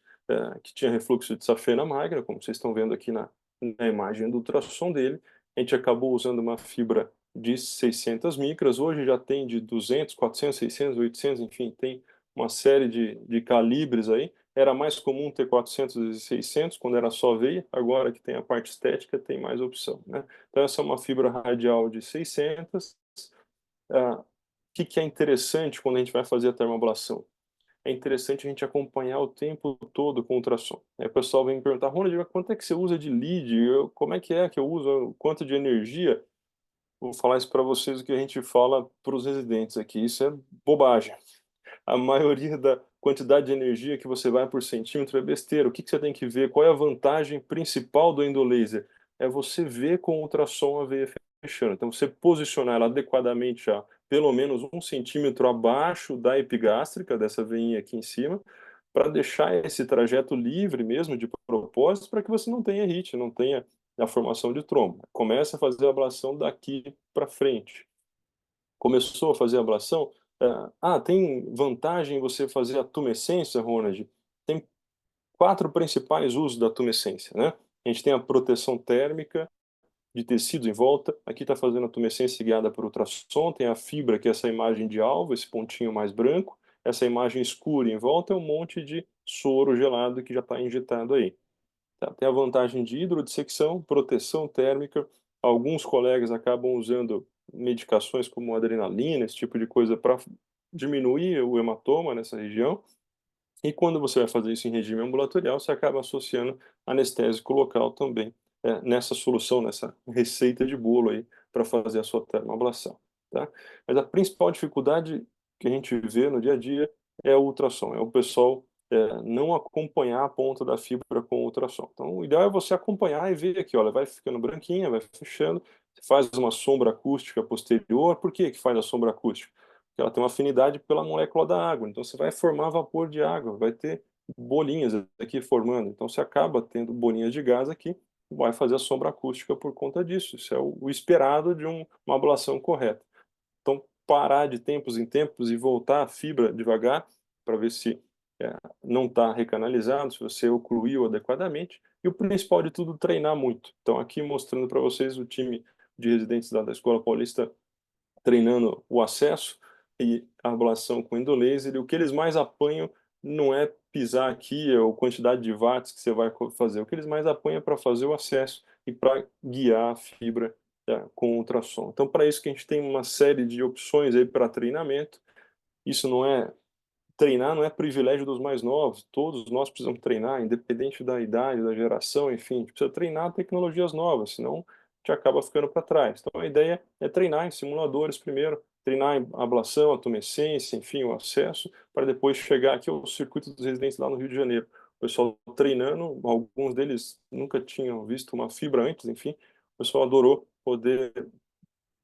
Speaker 2: que tinha refluxo de safena magra, como vocês estão vendo aqui na imagem do ultrassom dele. A gente acabou usando uma fibra de 600 micras, hoje já tem de 200, 400, 600, 800, enfim, tem uma série de calibres aí. Era mais comum ter 400 e 600 quando era só veia, agora que tem a parte estética tem mais opção, né? Então essa é uma fibra radial de 600. O que é interessante quando a gente vai fazer a termoablação? É interessante a gente acompanhar o tempo todo com o ultrassom. Aí o pessoal vem me perguntar: "Ronald, quanto é que você usa de lead? Como é que eu uso? Quanto de energia?" Vou falar isso para vocês o que a gente fala para os residentes aqui, isso é bobagem. A maioria da quantidade de energia que você vai por centímetro é besteira. O que você tem que ver? Qual é a vantagem principal do endolaser? É você ver com o ultrassom a veia fechando. Então, você posicionar ela adequadamente a pelo menos 1 centímetro abaixo da epigástrica, dessa veinha aqui em cima, para deixar esse trajeto livre mesmo, de propósito, para que você não tenha hit, não tenha a formação de trombo. Começa a fazer a ablação daqui para frente. Começou a fazer a ablação, tem vantagem você fazer a tumescência, Ronald? Tem 4 principais usos da tumescência, né. A gente tem a proteção térmica de tecidos em volta, aqui está fazendo a tumescência guiada por ultrassom, tem a fibra, que é essa imagem de alvo, esse pontinho mais branco, essa imagem escura em volta é um monte de soro gelado que já está injetado aí. Tá? Tem a vantagem de hidrodissecção, proteção térmica. Alguns colegas acabam usando medicações como adrenalina, esse tipo de coisa, para diminuir o hematoma nessa região. E quando você vai fazer isso em regime ambulatorial, você acaba associando anestésico local também, nessa solução, nessa receita de bolo aí, para fazer a sua termoablação, tá? Mas a principal dificuldade que a gente vê no dia a dia é o ultrassom, é o pessoal, não acompanhar a ponta da fibra com o ultrassom. Então, o ideal é você acompanhar e ver aqui, olha, vai ficando branquinha, vai fechando, você faz uma sombra acústica posterior. Por que que faz a sombra acústica? Porque ela tem uma afinidade pela molécula da água, então você vai formar vapor de água, vai ter bolinhas aqui formando, então você acaba tendo bolinhas de gás aqui, vai fazer a sombra acústica por conta disso, isso é o esperado de uma ablação correta. Então, parar de tempos em tempos e voltar a fibra devagar, para ver se não está recanalizado, se você ocluiu adequadamente, e o principal de tudo, treinar muito. Então, aqui mostrando para vocês o time de residentes da Escola Paulista treinando o acesso e a ablação com endolaser, e o que eles mais apanham não é pisar aqui ou quantidade de watts que você vai fazer, o que eles mais apanham é para fazer o acesso e para guiar a fibra com ultrassom. Então, para isso que a gente tem uma série de opções aí para treinamento. Isso não é Treinar não é privilégio dos mais novos, todos nós precisamos treinar, independente da idade, da geração, enfim, a gente precisa treinar tecnologias novas, senão a gente acaba ficando para trás. Então a ideia é treinar em simuladores primeiro, treinar em ablação, a tumescência, enfim, o acesso, para depois chegar aqui ao circuito dos residentes lá no Rio de Janeiro. O pessoal treinando, alguns deles nunca tinham visto uma fibra antes, enfim, o pessoal adorou poder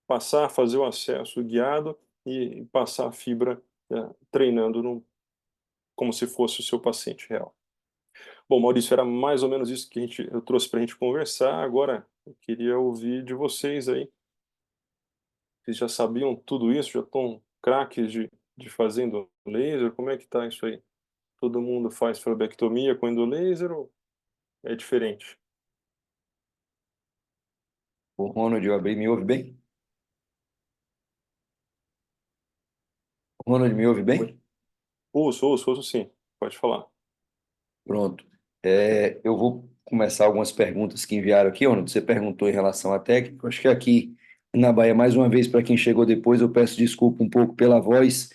Speaker 2: passar, fazer o acesso guiado e passar a fibra treinando como se fosse o seu paciente real. Bom, Maurício, era mais ou menos isso que eu trouxe para a gente conversar. Agora, eu queria ouvir de vocês aí. Vocês já sabiam tudo isso? Já estão craques de fazendo laser? Como é que está isso aí? Todo mundo faz flebectomia com endolaser ou é diferente?
Speaker 1: O Ronald, eu abri, me ouve bem? Ronald, me ouve
Speaker 2: Oi.
Speaker 1: bem?
Speaker 2: Ouço sim. Pode falar.
Speaker 1: Pronto. Eu vou começar algumas perguntas que enviaram aqui, onde você perguntou em relação à técnica. Eu acho que aqui na Bahia, mais uma vez, para quem chegou depois, eu peço desculpa um pouco pela voz.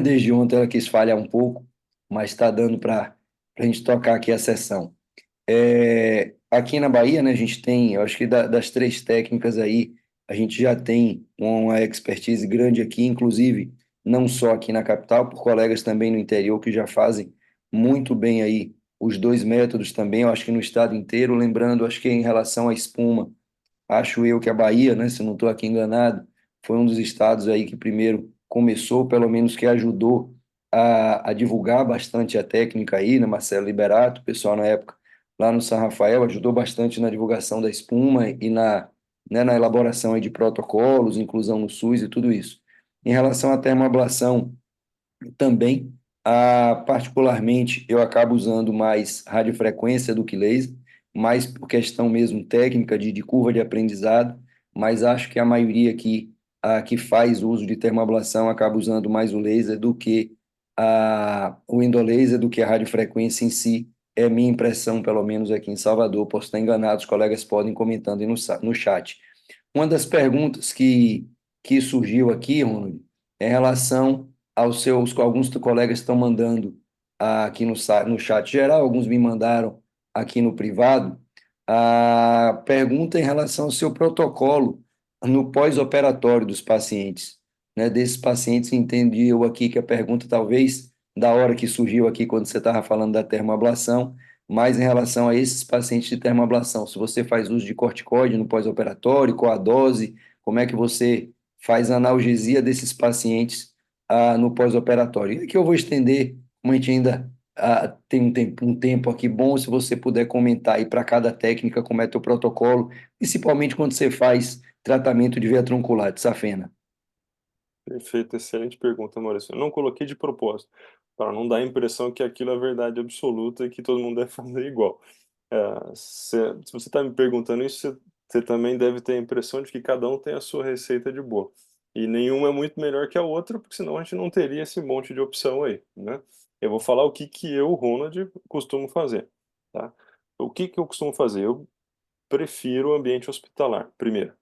Speaker 1: Desde ontem ela quis falhar um pouco, mas está dando para a gente tocar aqui a sessão. Aqui na Bahia, né, a gente tem, eu acho que das três técnicas aí, a gente já tem uma expertise grande aqui, inclusive, não só aqui na capital, por colegas também no interior que já fazem muito bem aí os dois métodos também, eu acho que no estado inteiro, lembrando, acho que em relação à espuma, acho eu que a Bahia, né, se não estou aqui enganado, foi um dos estados aí que primeiro começou, pelo menos que ajudou a divulgar bastante a técnica aí, né, Marcelo Liberato, o pessoal na época lá no São Rafael ajudou bastante na divulgação da espuma e na elaboração aí de protocolos, inclusão no SUS e tudo isso. Em relação à termoablação, também, particularmente, eu acabo usando mais radiofrequência do que laser, mais por questão mesmo técnica de curva de aprendizado, mas acho que a maioria aqui que faz uso de termoablação acaba usando mais o laser do que o endolaser, do que a radiofrequência em si. É minha impressão, pelo menos aqui em Salvador. Posso estar enganado, os colegas podem comentando aí no chat. Uma das perguntas que surgiu aqui, Ronald, é em relação aos seus, alguns colegas estão mandando aqui no chat geral, alguns me mandaram aqui no privado, a pergunta em relação ao seu protocolo no pós-operatório dos pacientes, né? Desses pacientes, entendi eu aqui que a pergunta talvez da hora que surgiu aqui quando você estava falando da termoablação, mas em relação a esses pacientes de termoablação, se você faz uso de corticoide no pós-operatório, qual a dose, como é que você faz a analgesia desses pacientes no pós-operatório. E aqui eu vou estender, como a gente ainda tem um tempo aqui bom, se você puder comentar aí para cada técnica como é teu protocolo, principalmente quando você faz tratamento de veia troncular, de safena.
Speaker 2: Perfeito, excelente pergunta, Maurício. Eu não coloquei de propósito, para não dar a impressão que aquilo é verdade absoluta e que todo mundo deve fazer igual. Se você está me perguntando isso, você também deve ter a impressão de que cada um tem a sua receita de bolo. E nenhuma é muito melhor que a outra, porque senão a gente não teria esse monte de opção aí, né? Eu vou falar o que que eu, Ronald, costumo fazer, tá? O que que eu costumo fazer? Eu prefiro o ambiente hospitalar, primeiro.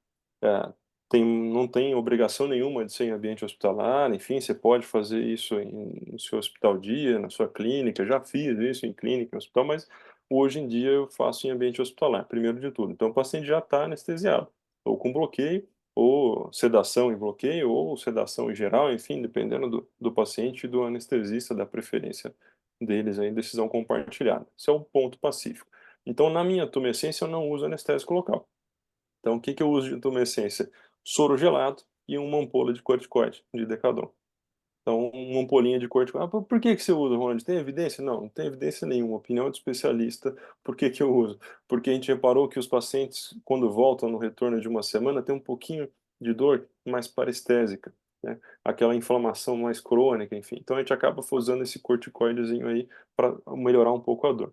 Speaker 2: Eh, não tem obrigação nenhuma de ser em ambiente hospitalar, enfim, você pode fazer isso no seu hospital dia, na sua clínica, já fiz isso em clínica, em hospital, mas hoje em dia eu faço em ambiente hospitalar, primeiro de tudo. Então o paciente já está anestesiado, ou com bloqueio, ou sedação e bloqueio, ou sedação em geral, enfim, dependendo do paciente e do anestesista, da preferência deles aí, decisão compartilhada. Esse é o ponto pacífico. Então, na minha tumescência, eu não uso anestésico local. Então, o que que eu uso de tumescência? Soro gelado e uma ampola de corticoide, de Decadron. Então, uma ampolinha de corticoide. Por que que você usa, Ronald? Tem evidência? Não, não tem evidência nenhuma. Opinião de especialista. Por que que eu uso? Porque a gente reparou que os pacientes, quando voltam no retorno de uma semana, tem um pouquinho de dor mais parestésica, né? Aquela inflamação mais crônica, enfim. Então, a gente acaba usando esse corticoidezinho aí para melhorar um pouco a dor.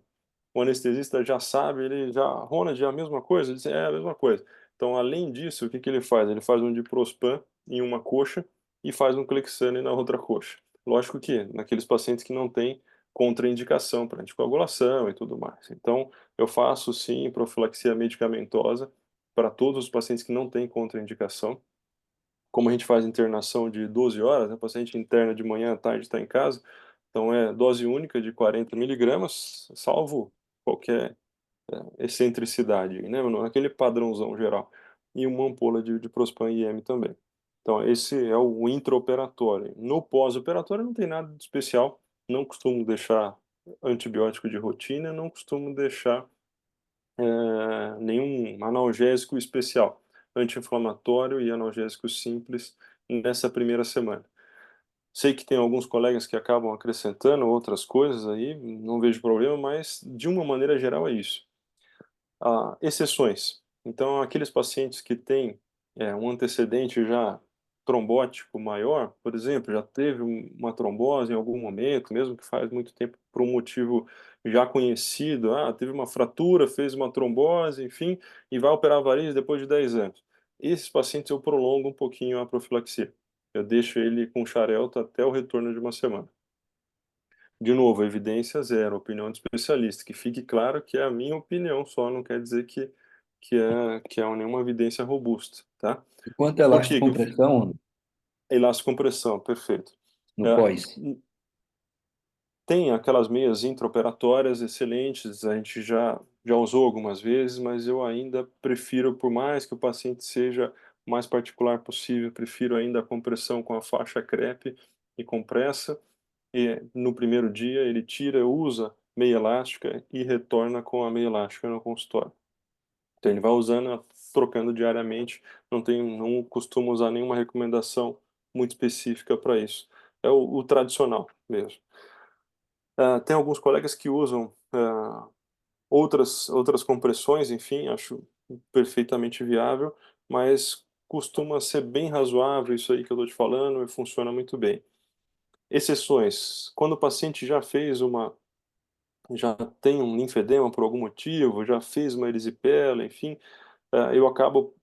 Speaker 2: O anestesista já sabe, ele já, Ronald, é a mesma coisa? Ele diz, é a mesma coisa. Então, além disso, o que que ele faz? Ele faz um diprospan em uma coxa e faz um Clexane na outra coxa. Lógico que naqueles pacientes que não têm contraindicação para anticoagulação e tudo mais. Então, eu faço sim profilaxia medicamentosa para todos os pacientes que não têm contraindicação. Como a gente faz internação de 12 horas, né, o paciente interna de manhã à tarde está em casa, então é dose única de 40 miligramas, salvo qualquer excentricidade, né, naquele padrãozão geral. E uma ampola de Prospan IM também. Então esse é o intraoperatório. No pós-operatório não tem nada de especial, não costumo deixar antibiótico de rotina, não costumo deixar nenhum analgésico especial, anti-inflamatório e analgésico simples nessa primeira semana. Sei que tem alguns colegas que acabam acrescentando outras coisas aí, não vejo problema, mas de uma maneira geral é isso. Exceções. Então, aqueles pacientes que têm um antecedente já trombótico maior, por exemplo, já teve uma trombose em algum momento, mesmo que faz muito tempo, por um motivo já conhecido, teve uma fratura, fez uma trombose, enfim, e vai operar varizes depois de 10 anos. Esses pacientes eu prolongo um pouquinho a profilaxia. Eu deixo ele com xarelto até o retorno de uma semana. De novo, evidência zero, opinião de especialista, que fique claro que é a minha opinião só, não quer dizer que é nenhuma evidência robusta, tá?
Speaker 1: Quanto a
Speaker 2: O que
Speaker 1: elastocompressão,
Speaker 2: elastocompressão, perfeito.
Speaker 1: no
Speaker 2: É,
Speaker 1: pós?
Speaker 2: tem aquelas meias intraoperatórias excelentes, a gente já usou algumas vezes, mas eu ainda prefiro, por mais que o paciente seja o mais particular possível, prefiro ainda a compressão com a faixa crepe e compressa, e no primeiro dia ele tira, usa meia elástica e retorna com a meia elástica no consultório. Então ele vai usando, trocando diariamente, não costumo usar nenhuma recomendação muito específica para isso. É o tradicional mesmo. Tem alguns colegas que usam outras compressões, enfim, acho perfeitamente viável, mas costuma ser bem razoável isso aí que eu estou te falando e funciona muito bem. Exceções, quando o paciente já tem um linfedema por algum motivo, já fez uma erisipela, enfim, eu acabo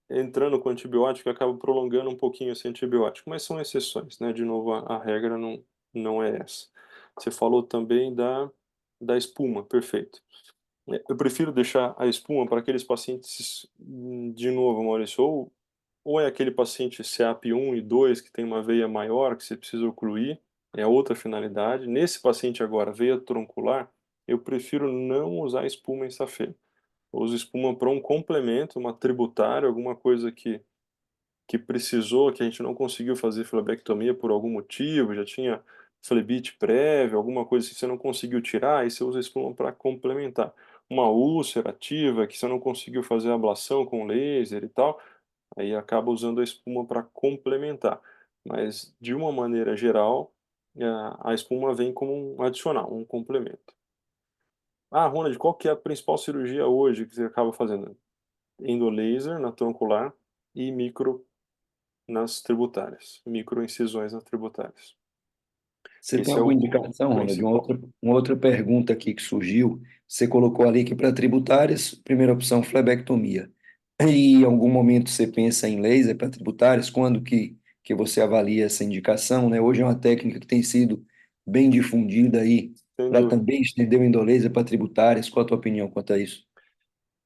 Speaker 2: entrando com antibiótico e acabo prolongando um pouquinho esse antibiótico, mas são exceções, né? De novo, a regra não é essa. Você falou também da espuma, perfeito. Eu prefiro deixar a espuma para aqueles pacientes, de novo, Maurício, ou é aquele paciente CAP1 e 2 que tem uma veia maior que você precisa ocluir, é outra finalidade. Nesse paciente agora, veia troncular, eu prefiro não usar espuma em safena. Eu uso espuma para um complemento, uma tributária, alguma coisa que precisou, que a gente não conseguiu fazer flebectomia por algum motivo, já tinha flebite prévio, alguma coisa que você não conseguiu tirar, aí você usa a espuma para complementar. Uma úlcera ativa que você não conseguiu fazer ablação com laser e tal, aí acaba usando a espuma para complementar. Mas, de uma maneira geral, a espuma vem como um adicional, um complemento. Ah, Ronald, qual que é a principal cirurgia hoje que você acaba fazendo? Endolaser na troncular e micro nas tributárias, microincisões nas tributárias.
Speaker 1: Você tem
Speaker 2: Esse é
Speaker 1: alguma
Speaker 2: o
Speaker 1: indicação, Ronald?
Speaker 2: principal.
Speaker 1: Uma outra pergunta aqui que surgiu. Você colocou ali que para tributárias, primeira opção, flebectomia. E em algum momento você pensa em laser para tributárias? Quando que você avalia essa indicação, né? Hoje é uma técnica que tem sido bem difundida aí
Speaker 2: Sem
Speaker 1: para
Speaker 2: dúvida.
Speaker 1: também estender o endolaser para tributárias. Qual a tua opinião quanto a isso?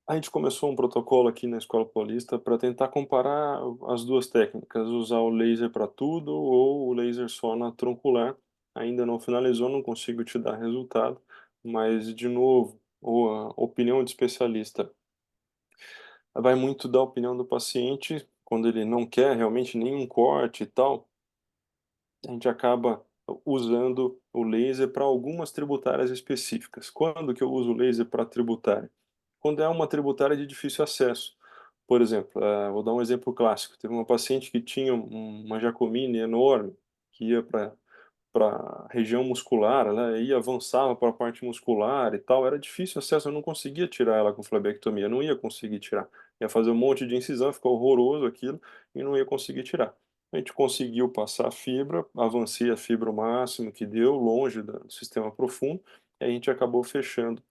Speaker 2: A gente começou um protocolo aqui na Escola Paulista para tentar comparar as duas técnicas, usar o laser para tudo ou o laser só na troncular. Ainda não finalizou, não consigo te dar resultado, mas, de novo, a opinião de especialista vai muito da opinião do paciente, quando ele não quer realmente nenhum corte e tal, a gente acaba usando o laser para algumas tributárias específicas. Quando que eu uso o laser para tributária? Quando é uma tributária de difícil acesso. Por exemplo, vou dar um exemplo clássico. Teve uma paciente que tinha uma jacomine enorme, que ia para a região muscular, né, e avançava para a parte muscular e tal. Era difícil acesso, eu não conseguia tirar ela com flebectomia, não ia conseguir tirar. Ia fazer um monte de incisão, ficou horroroso aquilo, e não ia conseguir tirar. A gente conseguiu passar a fibra, avancei a fibra o máximo que deu, longe do sistema profundo, e a gente acabou fechando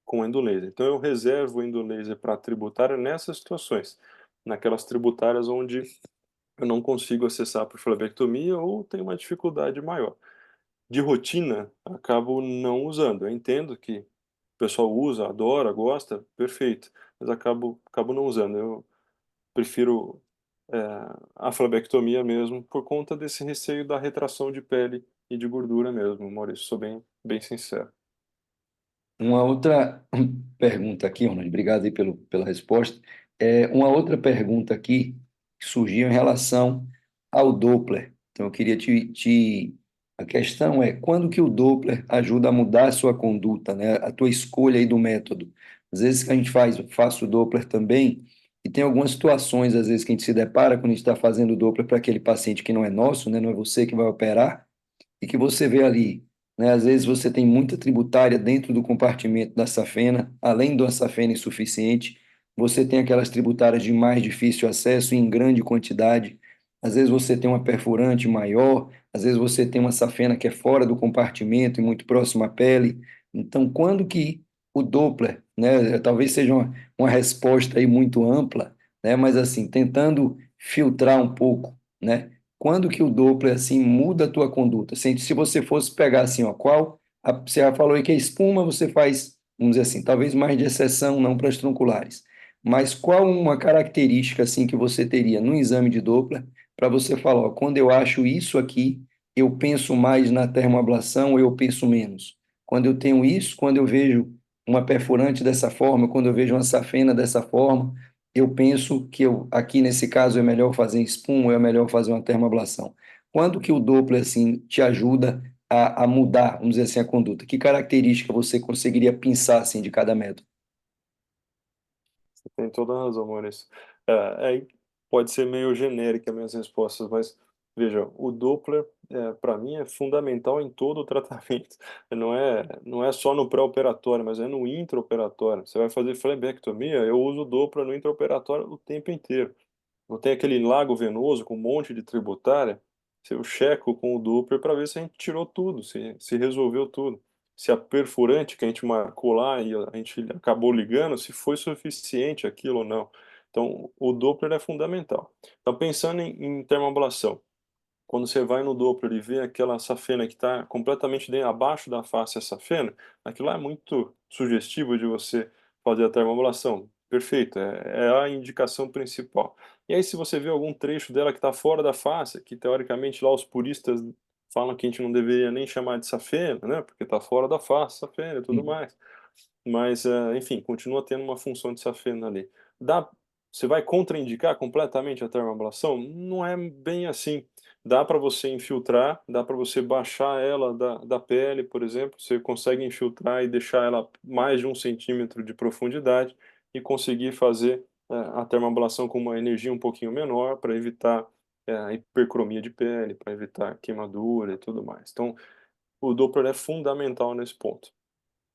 Speaker 2: com endolaser. Então eu reservo o endolaser para tributária nessas situações, naquelas tributárias onde eu não consigo acessar por flebectomia ou tenho uma dificuldade maior. De rotina, acabo não usando. Eu entendo que o pessoal usa, adora, gosta, perfeito, mas acabo não usando. Eu prefiro a flebectomia mesmo por conta desse receio da retração de pele e de gordura mesmo, Maurício, sou bem sincero.
Speaker 1: Uma outra pergunta aqui, Ronald, obrigado aí pela resposta. Uma outra pergunta aqui que surgiu em relação ao Doppler. Então, eu queria A questão é, quando que o Doppler ajuda a mudar a sua conduta, né? A tua escolha aí do método. Às vezes que a gente eu faço o Doppler também, e tem algumas situações, às vezes, que a gente se depara quando a gente está fazendo o Doppler para aquele paciente que não é nosso, né? Não é você que vai operar, e que você vê ali, né? Às vezes você tem muita tributária dentro do compartimento da safena, além de uma safena insuficiente, você tem aquelas tributárias de mais difícil acesso em grande quantidade. Às vezes você tem uma perfurante maior, às vezes você tem uma safena que é fora do compartimento e muito próxima à pele. Então, quando que o Doppler, né, talvez seja uma resposta aí muito ampla, né, mas assim, tentando filtrar um pouco, né? Quando que o Doppler assim muda a tua conduta? Se você fosse pegar assim, ó, qual Você já falou aí que a espuma você faz, vamos dizer assim, talvez mais de exceção, não para as tronculares. Mas qual uma característica assim que você teria no exame de Doppler para você falar, ó, quando eu acho isso aqui, eu penso mais na termoablação ou eu penso menos? Quando eu tenho isso, quando eu vejo uma perfurante dessa forma, quando eu vejo uma safena dessa forma, eu penso que aqui nesse caso é melhor fazer espuma ou é melhor fazer uma termoablação. Quando que o Doppler assim te ajuda a mudar, vamos dizer assim, a conduta? Que característica você conseguiria pensar assim de cada método?
Speaker 2: Você tem toda a razão, Maurício. Aí pode ser meio genérica minhas respostas, mas veja, o Doppler, para mim, é fundamental em todo o tratamento. Não é só no pré-operatório, mas é no intraoperatório. Você vai fazer flebectomia, eu uso o Doppler no intraoperatório o tempo inteiro. Não tem aquele lago venoso com um monte de tributária, se eu checo com o Doppler para ver se a gente tirou tudo, se resolveu tudo. Se a perfurante que a gente marcou lá e a gente acabou ligando, se foi suficiente aquilo ou não. Então, o Doppler é fundamental. Então, pensando em termoablação, quando você vai no Doppler e vê aquela safena que está completamente abaixo da face da safena, aquilo lá é muito sugestivo de você fazer a termoablação. Perfeito, é a indicação principal. E aí, se você vê algum trecho dela que está fora da face, que teoricamente lá os puristas falam que a gente não deveria nem chamar de safena, né, porque está fora da face, safena e tudo
Speaker 1: Uhum.
Speaker 2: mais. Mas, enfim, continua tendo uma função de safena ali. Dá Você vai contraindicar completamente a termoablação? Não é bem assim. Dá para você infiltrar, dá para você baixar ela da pele, por exemplo, você consegue infiltrar e deixar ela mais de 1 centímetro de profundidade e conseguir fazer, a termoablação com uma energia um pouquinho menor para evitar, a hipercromia de pele, para evitar queimadura e tudo mais. Então, o Doppler é fundamental nesse ponto.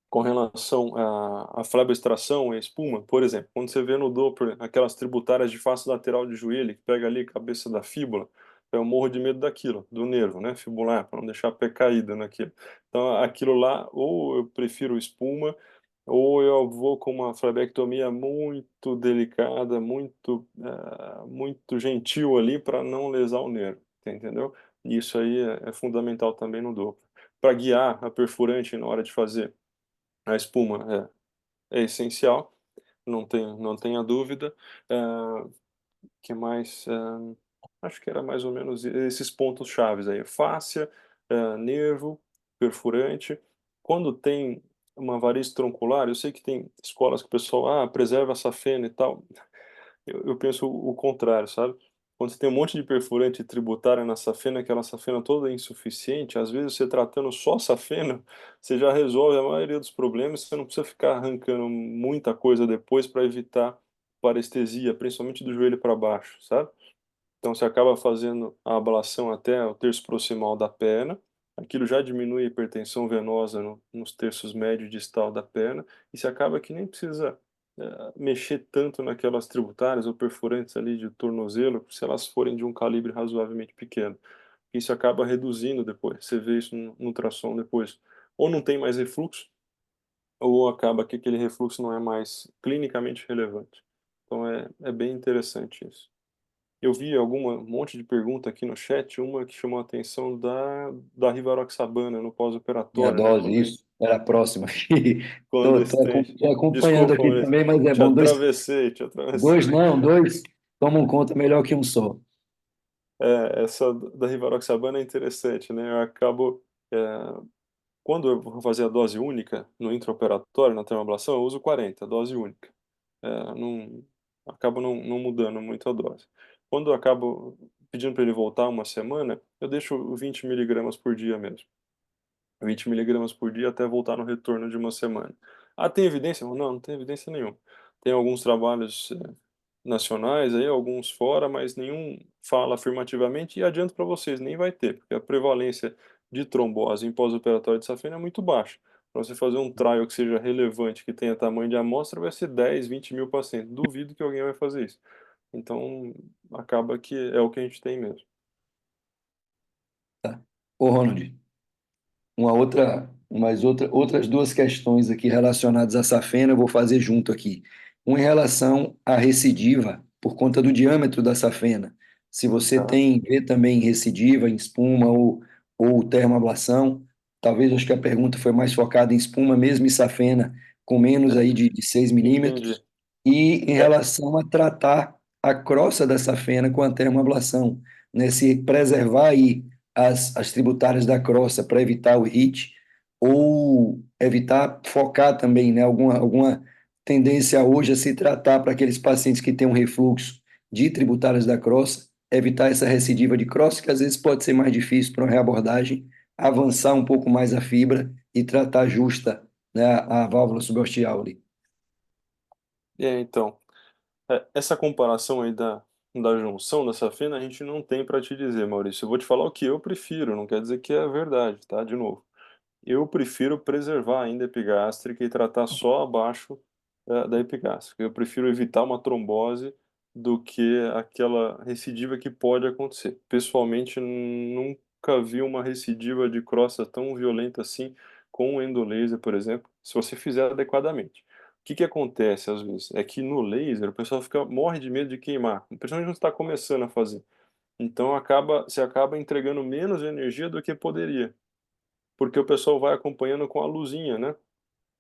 Speaker 2: Com relação à fleboextração e espuma, por exemplo, quando você vê no Doppler aquelas tributárias de face lateral de joelho, que pega ali a cabeça da fíbula, eu morro de medo daquilo, do nervo, né, fibular, para não deixar a pé caída naquilo. Então aquilo lá, ou eu prefiro espuma, ou eu vou com uma flebectomia muito delicada, muito gentil ali para não lesar o nervo, você entendeu? E isso aí é fundamental também no Doppler. Para guiar a perfurante na hora de fazer a espuma é essencial, não tenha dúvida. Que mais? Acho que era mais ou menos esses pontos chaves aí, fáscia, nervo, perfurante. Quando tem uma varize troncular, eu sei que tem escolas que o pessoal: preserva a safena e tal. Eu penso o contrário, sabe. Quando você tem um monte de perfurante tributária na safena, aquela safena toda insuficiente, às vezes você tratando só a safena, você já resolve a maioria dos problemas, você não precisa ficar arrancando muita coisa depois para evitar parestesia, principalmente do joelho para baixo, sabe. Então você acaba fazendo a ablação até o terço proximal da perna, aquilo já diminui a hipertensão venosa nos terços médio e distal da perna, e você acaba que nem precisa, mexer tanto naquelas tributárias ou perfurantes ali de tornozelo, se elas forem de um calibre razoavelmente pequeno. Isso acaba reduzindo depois, você vê isso no ultrassom depois. Ou não tem mais refluxo, ou acaba que aquele refluxo não é mais clinicamente relevante. Então é bem interessante isso. Eu vi alguma um monte de pergunta aqui no chat, uma que chamou a atenção da rivaroxabana no
Speaker 1: E a
Speaker 2: pós-operatório, né,
Speaker 1: dose, isso, era a próxima.
Speaker 2: quando estende.
Speaker 1: Estou acompanhando
Speaker 2: Desculpa,
Speaker 1: aqui
Speaker 2: Maurício,
Speaker 1: também, mas é bom.
Speaker 2: te
Speaker 1: Dois
Speaker 2: atravessei.
Speaker 1: não, dois tomam conta melhor que um só.
Speaker 2: Essa da rivaroxabana é interessante, né, eu acabo, quando eu vou fazer a dose única no intraoperatório, na termoablação, eu uso 40, dose única. Não acabo não mudando muito a dose. Quando eu acabo pedindo para ele voltar uma semana, eu deixo 20 miligramas por dia mesmo. 20 miligramas por dia até voltar no retorno de uma semana. Tem evidência? Não, não tem evidência nenhuma. Tem alguns trabalhos, nacionais aí, alguns fora, mas nenhum fala afirmativamente e adianto para vocês, nem vai ter, porque a prevalência de trombose em pós-operatório de safena é muito baixa. Para você fazer um trial que seja relevante, que tenha tamanho de amostra, vai ser 10, 20 mil pacientes. Duvido que alguém vai fazer isso. Então, acaba que é o que a gente tem mesmo.
Speaker 1: Tá. Ô, Ronald, outras duas questões aqui relacionadas à safena, eu vou fazer junto aqui. Uma em relação à recidiva, por conta do diâmetro da safena. Se você
Speaker 2: Tá?
Speaker 1: vê também recidiva em espuma ou termoablação, talvez acho que a pergunta foi mais focada em espuma mesmo e safena, com menos aí de 6
Speaker 2: Entendi.
Speaker 1: milímetros, e em
Speaker 2: É,
Speaker 1: relação a tratar a crosta da safena com a termoablação, né? Se preservar aí as tributárias da crosta para evitar o hit, ou evitar focar também, né? Alguma tendência hoje a se tratar para aqueles pacientes que têm um refluxo de tributárias da crosta, evitar essa recidiva de crosta, que às vezes pode ser mais difícil para uma reabordagem, avançar um pouco mais a fibra e tratar justa, né, a válvula subaortial ali.
Speaker 2: então, essa comparação aí da junção da safena, a gente não tem para te dizer, Maurício. Eu vou te falar o que eu prefiro, não quer dizer que é verdade, tá? De novo. Eu prefiro preservar ainda a epigástrica e tratar só abaixo da epigástrica. Eu prefiro evitar uma trombose do que aquela recidiva que pode acontecer. Pessoalmente, nunca vi uma recidiva de crosta tão violenta assim com o endolaser, por exemplo, se você fizer adequadamente. O que que acontece às vezes? É que no laser o pessoal morre de medo de queimar, principalmente quando está começando a fazer. Então você acaba entregando menos energia do que poderia, porque o pessoal vai acompanhando com a luzinha, né?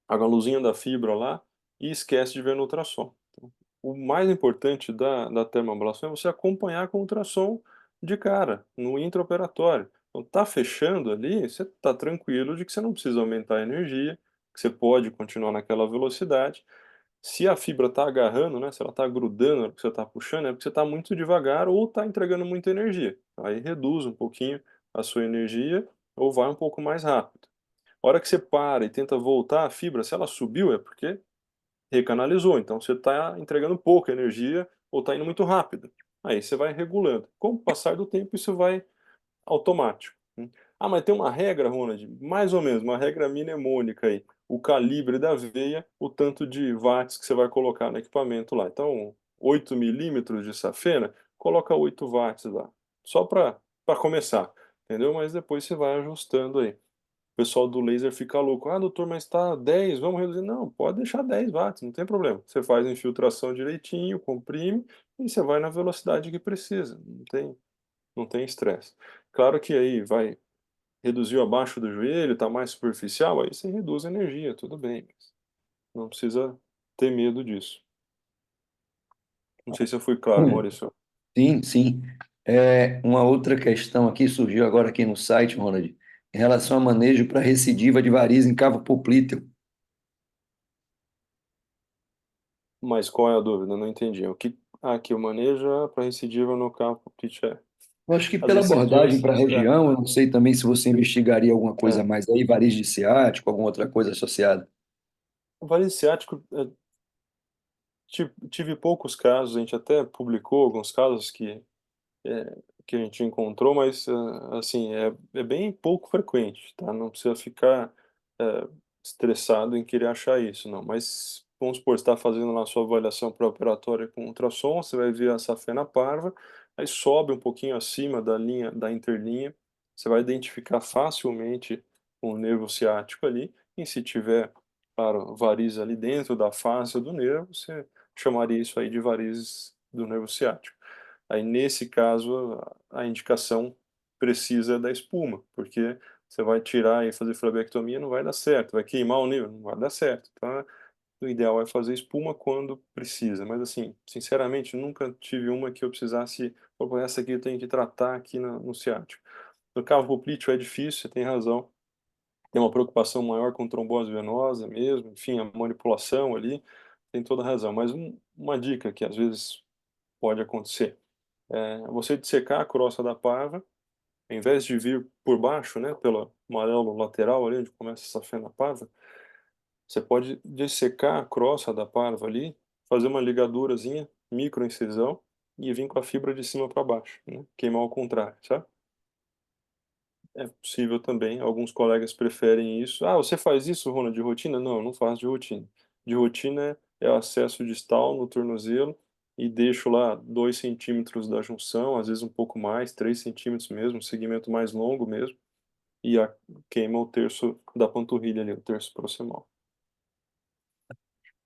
Speaker 2: A luzinha da fibra lá e esquece de ver no ultrassom. Então, o mais importante da termoablação é você acompanhar com o ultrassom de cara, no intraoperatório. Então, tá fechando ali, você tá tranquilo de que você não precisa aumentar a energia, que você pode continuar naquela velocidade. Se a fibra está agarrando, né, se ela está grudando no que você está puxando, é porque você está muito devagar ou está entregando muita energia. Aí reduz um pouquinho a sua energia ou vai um pouco mais rápido. A hora que você para e tenta voltar a fibra, se ela subiu, é porque recanalizou. Então você está entregando pouca energia ou está indo muito rápido. Aí você vai regulando. Com o passar do tempo, isso vai automático. Ah, mas tem uma regra, Ronald, mais ou menos, uma regra mnemônica aí. O calibre da veia, o tanto de watts que você vai colocar no equipamento lá. Então, 8 milímetros de safena, coloca 8 watts lá. Só para começar, entendeu? Mas depois você vai ajustando aí. O pessoal do laser fica louco. Ah, doutor, mas está 10, vamos reduzir. Não, pode deixar 10 watts, não tem problema. Você faz a infiltração direitinho, comprime e você vai na velocidade que precisa. Não tem estresse. Claro que aí vai reduziu abaixo do joelho, está mais superficial, aí você reduz a energia, tudo bem. Mas não precisa ter medo disso. Não sei se eu fui claro, Maurício.
Speaker 1: Sim, sim. Uma outra questão aqui surgiu agora aqui no site, Ronald, em relação a manejo para recidiva de varizes em cavo poplíteo.
Speaker 2: Mas qual é a dúvida? Não entendi. Que o manejo para recidiva no campo pitch é.
Speaker 1: Eu acho que
Speaker 2: As
Speaker 1: pela abordagem
Speaker 2: incisões.
Speaker 1: para a região, eu não sei também se você investigaria alguma coisa
Speaker 2: É.
Speaker 1: mais aí, varizes de ciático, alguma outra coisa associada.
Speaker 2: O varíola ciático, tive poucos casos, a gente até publicou alguns casos que a gente encontrou, mas assim, é bem pouco frequente, tá? Não precisa ficar eh, estressado em querer achar isso, não. Mas vamos supor, você está fazendo lá a sua avaliação pré-operatória com ultrassom, você vai ver a safena parva, aí sobe um pouquinho acima da linha, da interlinha, você vai identificar facilmente o nervo ciático ali, e se tiver, claro, varizes ali dentro da face do nervo, você chamaria isso aí de varizes do nervo ciático. Aí, nesse caso, a indicação precisa da espuma, porque você vai tirar e fazer flebectomia, não vai dar certo, vai queimar o nível, não vai dar certo. Então, o ideal é fazer espuma quando precisa. Mas, assim, sinceramente, nunca tive uma que eu precisasse, "Pô, essa aqui eu tenho que tratar aqui no ciático." No cavo poplíteo é difícil, você tem razão. Tem uma preocupação maior com trombose venosa mesmo, enfim, a manipulação ali, tem toda a razão. Mas uma dica que às vezes pode acontecer você dissecar a crosta da parva, ao invés de vir por baixo, né, pelo amarelo lateral ali, onde começa essa fenda parva, você pode dissecar a crosta da parva ali, fazer uma ligadurazinha, microincisão, e vir com a fibra de cima para baixo, né, queimar ao contrário, sabe? É possível também, alguns colegas preferem isso. Ah, você faz isso, Rona, de rotina? Não, eu não faço de rotina. De rotina é o acesso distal no tornozelo e deixo lá 2 centímetros da junção, às vezes um pouco mais, 3 centímetros mesmo, um segmento mais longo mesmo, e queima o terço da panturrilha ali, o terço proximal.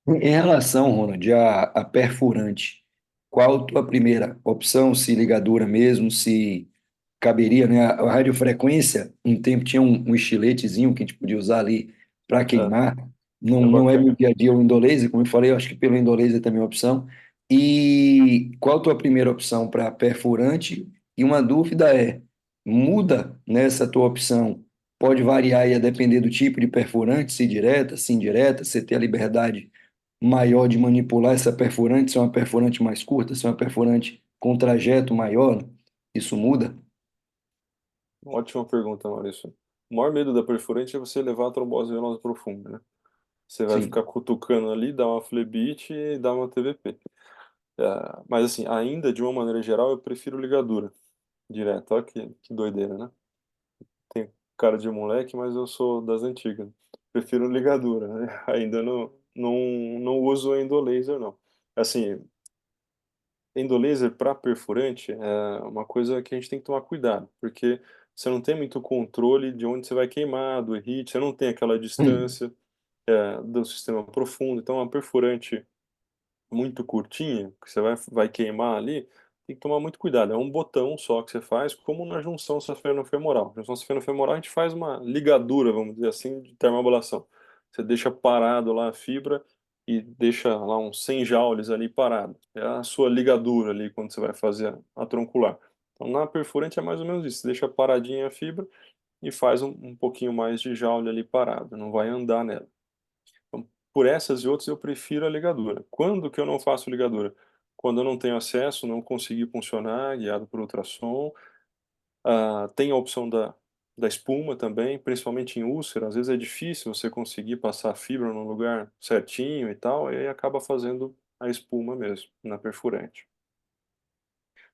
Speaker 1: Em relação, Ronald, a perfurante, qual a tua primeira opção? Se ligadura mesmo, se caberia, né? A radiofrequência, um tempo tinha um estiletezinho que a gente podia usar ali para
Speaker 2: É,
Speaker 1: queimar. Não,
Speaker 2: é
Speaker 1: não é meu
Speaker 2: bacana.
Speaker 1: dia a dia o window laser, como eu falei, eu acho que pelo window laser também é uma opção. E qual a tua primeira opção para perfurante? E uma dúvida é, muda nessa tua opção? Pode variar aí a depender do tipo de perfurante, se direta, se indireta, você ter a liberdade maior de manipular essa perfurante, se é uma perfurante mais curta, se é uma perfurante com trajeto maior, isso muda?
Speaker 2: Ótima pergunta, Maurício. O maior medo da perfurante é você levar a trombose venosa profunda, né? Você vai
Speaker 1: Sim.
Speaker 2: ficar cutucando ali, dá uma flebite e dá uma TVP. Mas assim, ainda de uma maneira geral, eu prefiro ligadura direta. Olha que doideira, né? Tem cara de moleque, mas eu sou das antigas. Prefiro ligadura, né? Ainda não uso endolaser, não. Assim, endolaser para perfurante é uma coisa que a gente tem que tomar cuidado, porque você não tem muito controle de onde você vai queimar, do heat, você não tem aquela
Speaker 1: Hum.
Speaker 2: distância, do sistema profundo. Então, uma perfurante muito curtinha, que você vai queimar ali, tem que tomar muito cuidado. É um botão só que você faz, como na junção safeno-femoral. Junção safeno-femoral a gente faz uma ligadura, vamos dizer assim, de termoablação. Você deixa parado lá a fibra e deixa lá uns 100 joules ali parado. É a sua ligadura ali quando você vai fazer a troncular. Então, na perfurante é mais ou menos isso. Você deixa paradinha a fibra e faz um pouquinho mais de joule ali parado. Não vai andar nela. Então, por essas e outras, eu prefiro a ligadura. Quando que eu não faço ligadura? Quando eu não tenho acesso, não consegui funcionar, guiado por ultrassom. Tem a opção da espuma também, principalmente em úlcera. Às vezes é difícil você conseguir passar a fibra no lugar certinho e tal, e aí acaba fazendo a espuma mesmo, na perfurante.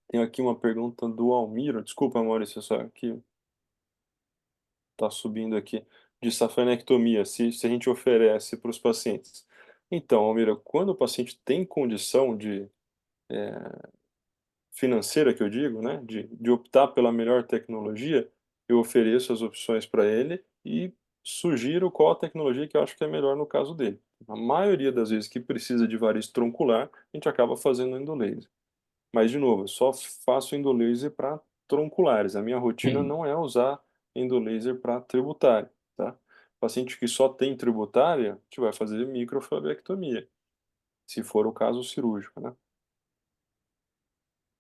Speaker 2: Tenho aqui uma pergunta do Almiro. Desculpa, Maurício, só que está subindo aqui, de safanectomia, se a gente oferece para os pacientes. Então, Almira, quando o paciente tem condição de financeira, que eu digo, né, de optar pela melhor tecnologia, eu ofereço as opções para ele e sugiro qual a tecnologia que eu acho que é melhor no caso dele. A maioria das vezes que precisa de variz troncular, a gente acaba fazendo endolaser. Mas, de novo, eu só faço endolaser para tronculares. A minha rotina
Speaker 1: Hum.
Speaker 2: não é usar endolaser para tributária, tá? Paciente que só tem tributária, a gente vai fazer microflebectomia, se for o caso cirúrgico, né?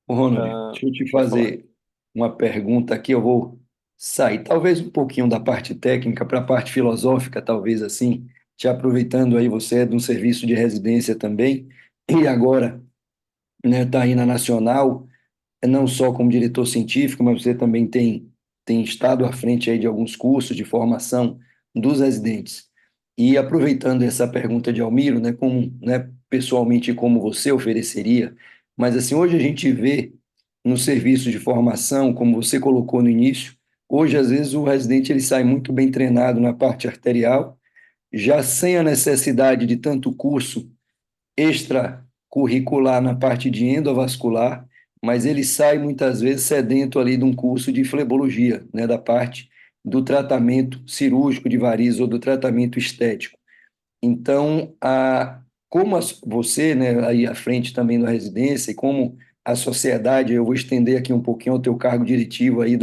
Speaker 1: Ô, Ronald, deixa eu te
Speaker 2: Pode falar.
Speaker 1: fazer uma pergunta aqui, eu vou sair talvez um pouquinho da parte técnica para a parte filosófica, talvez assim, te aproveitando aí, você é de um serviço de residência também, e agora, né, tá aí na Nacional, não só como diretor científico, mas você também tem estado à frente aí de alguns cursos de formação dos residentes. E aproveitando essa pergunta de Almiro, né, como, né, pessoalmente como você ofereceria, mas assim, hoje a gente vê no serviço de formação, como você colocou no início, hoje às vezes o residente ele sai muito bem treinado na parte arterial, já sem a necessidade de tanto curso extracurricular na parte de endovascular, mas ele sai muitas vezes sedento ali de um curso de flebologia, né, da parte do tratamento cirúrgico de varizes ou do tratamento estético. Então, como você, né, aí à frente também da residência, e como a sociedade, eu vou estender aqui um pouquinho o teu cargo diretivo aí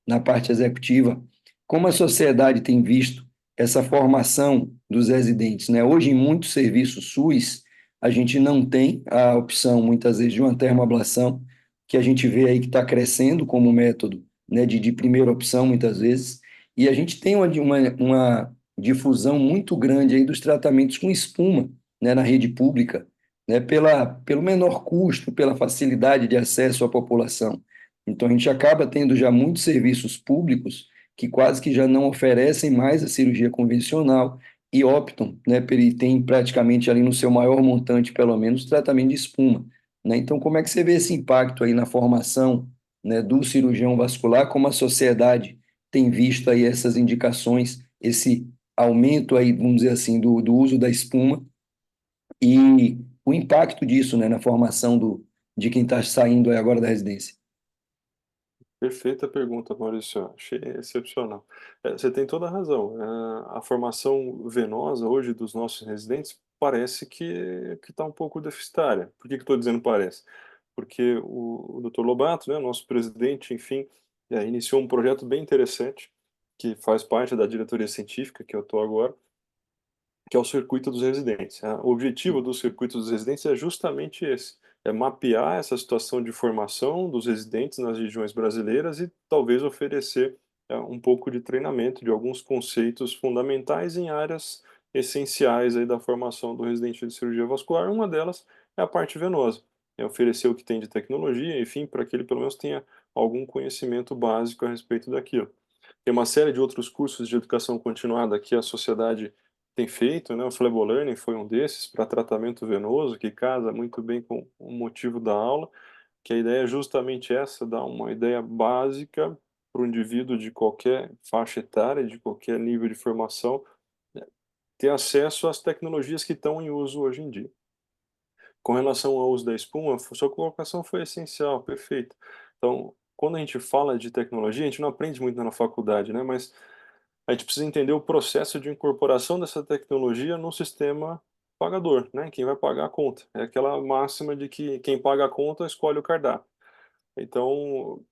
Speaker 1: na parte executiva, como a sociedade tem visto essa formação dos residentes, né? Hoje, em muitos serviços SUS, a gente não tem a opção, muitas vezes, de uma termoablação, que a gente vê aí que está crescendo como método, né, de primeira opção, muitas vezes, e a gente tem uma difusão muito grande aí dos tratamentos com espuma, né, na rede pública, né, pelo menor custo, pela facilidade de acesso à população. Então, a gente acaba tendo já muitos serviços públicos que quase que já não oferecem mais a cirurgia convencional e optam, né, e tem praticamente ali no seu maior montante, pelo menos, tratamento de espuma, né? Então, como é que você vê esse impacto aí na formação, né, do cirurgião vascular, como a sociedade tem visto aí essas indicações, esse aumento aí, vamos dizer assim, do uso da espuma e o impacto disso, né, na formação de quem está saindo aí agora da residência.
Speaker 2: Perfeita pergunta, Maurício. Achei excepcional. Você tem toda a razão. A formação venosa hoje dos nossos residentes parece que está um pouco deficitária. Por que estou dizendo parece? Porque o Dr. Lobato, né, nosso presidente, enfim, e aí iniciou um projeto bem interessante, que faz parte da diretoria científica que eu estou agora, que é o circuito dos residentes, né. O objetivo do circuito dos residentes é justamente esse, é mapear essa situação de formação dos residentes nas regiões brasileiras e talvez oferecer, um pouco de treinamento de alguns conceitos fundamentais em áreas essenciais aí da formação do residente de cirurgia vascular, uma delas é a parte venosa, é oferecer o que tem de tecnologia, enfim, para que ele pelo menos tenha algum conhecimento básico a respeito daquilo. Tem uma série de outros cursos de educação continuada que a sociedade tem feito, né, o Flebolearning foi um desses, para tratamento venoso, que casa muito bem com o motivo da aula, que a ideia é justamente essa, dar uma ideia básica para o indivíduo de qualquer faixa etária, de qualquer nível de formação, né, ter acesso às tecnologias que estão em uso hoje em dia. Com relação ao uso da espuma, sua colocação foi essencial, perfeito. Então, quando a gente fala de tecnologia, a gente não aprende muito na faculdade, né, mas a gente precisa entender o processo de incorporação dessa tecnologia no sistema pagador, né, quem vai pagar a conta. É aquela máxima de que quem paga a conta escolhe o cardápio. Então,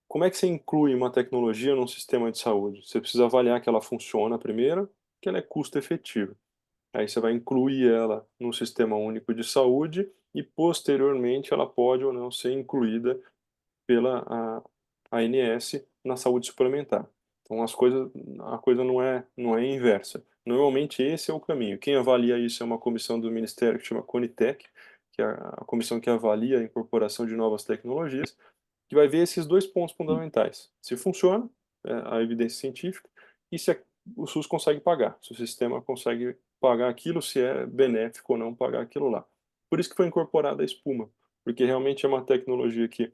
Speaker 2: como é que você inclui uma tecnologia num sistema de saúde? Você precisa avaliar que ela funciona primeiro, que ela é custo efetiva. Aí você vai incluir ela no Sistema Único de Saúde e, posteriormente, ela pode ou não ser incluída pela ANS na saúde suplementar. Então a coisa não é inversa. Normalmente esse é o caminho. Quem avalia isso é uma comissão do ministério que chama Conitec, que é a comissão que avalia a incorporação de novas tecnologias, que vai ver esses 2 pontos fundamentais: se funciona, a evidência científica, e se o SUS consegue pagar, se o sistema consegue pagar aquilo, se é benéfico ou não pagar aquilo lá. Por isso que foi incorporada a espuma, porque realmente é uma tecnologia que,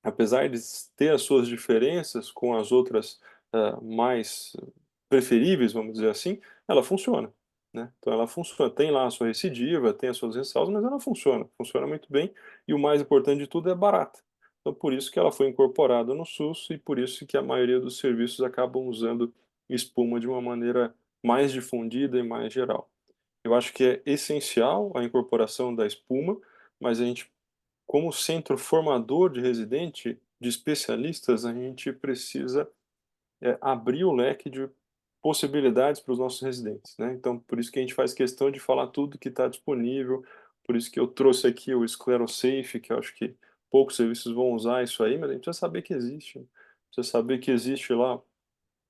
Speaker 2: apesar de ter as suas diferenças com as outras, mais preferíveis, vamos dizer assim, ela funciona, né. Então ela funciona, tem lá a sua recidiva, tem as suas ressalvas, mas ela funciona, funciona muito bem e o mais importante de tudo é barata. Então por isso que ela foi incorporada no SUS e por isso que a maioria dos serviços acabam usando espuma de uma maneira mais difundida e mais geral. Eu acho que é essencial a incorporação da espuma, mas a gente, como centro formador de residente, de especialistas, a gente precisa, abrir o leque de possibilidades para os nossos residentes, né. Então, por isso que a gente faz questão de falar tudo que está disponível, por isso que eu trouxe aqui o Sclerosafe, que eu acho que poucos serviços vão usar isso aí, mas a gente precisa saber que existe, né. Precisa saber que existe lá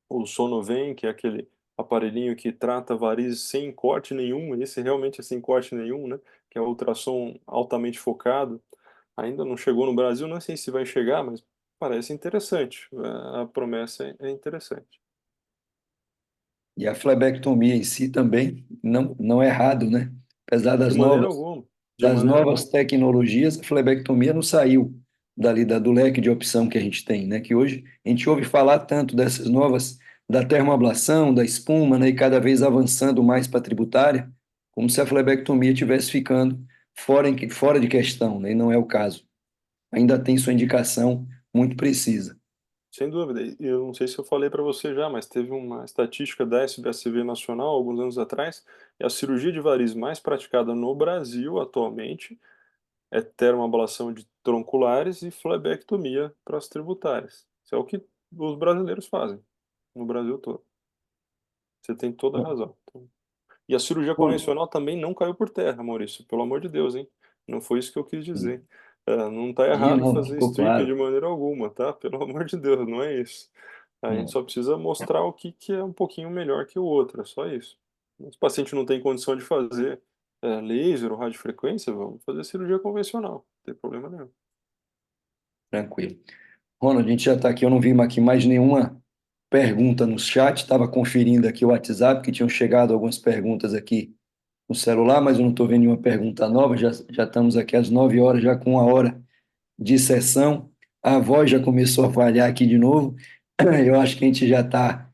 Speaker 2: o Sonovent, que é aquele aparelhinho que trata varizes sem corte nenhum, esse realmente é sem corte nenhum, né, que é ultrassom altamente focado. Ainda não chegou no Brasil, não sei se vai chegar, mas parece interessante, a promessa é interessante.
Speaker 1: E a flebectomia em si também não é errado, né? Apesar
Speaker 2: De maneira alguma, de
Speaker 1: das
Speaker 2: maneira
Speaker 1: novas
Speaker 2: alguma.
Speaker 1: tecnologias, a flebectomia não saiu do leque de opção que a gente tem, né? Que hoje a gente ouve falar tanto dessas novas, da termoablação, da espuma, né? E cada vez avançando mais para a tributária, como se a flebectomia estivesse ficando fora de questão, né? E não é o caso. Ainda tem sua indicação muito precisa.
Speaker 2: Sem dúvida, e eu não sei se eu falei para você já, mas teve uma estatística da SBSV nacional, alguns anos atrás, e a cirurgia de variz mais praticada no Brasil atualmente é termoablação de tronculares e flebectomia para as tributárias. Isso é o que os brasileiros fazem, no Brasil todo. Você tem toda a razão. E a cirurgia
Speaker 1: Bom,
Speaker 2: convencional também não caiu por terra, Maurício, pelo amor de Deus, hein. Não foi isso que eu quis dizer. Não está
Speaker 1: e
Speaker 2: errado
Speaker 1: não,
Speaker 2: fazer
Speaker 1: ficou
Speaker 2: strip
Speaker 1: claro.
Speaker 2: de maneira alguma, tá, pelo amor de Deus, não é isso. A gente
Speaker 1: Não,
Speaker 2: só precisa mostrar o que que é um pouquinho melhor que o outro, é só isso. Se o paciente não tem condição de fazer, laser ou radiofrequência, vamos fazer cirurgia convencional, não tem problema nenhum.
Speaker 1: tranquilo. Ronald, a gente já está aqui, eu não vi aqui mais nenhuma pergunta no chat, estava conferindo aqui o WhatsApp, que tinham chegado algumas perguntas aqui no celular, mas eu não estou vendo nenhuma pergunta nova, já estamos aqui às 9 horas, já com 1 hora de sessão, a voz já começou a falhar aqui de novo, eu acho que a gente já está,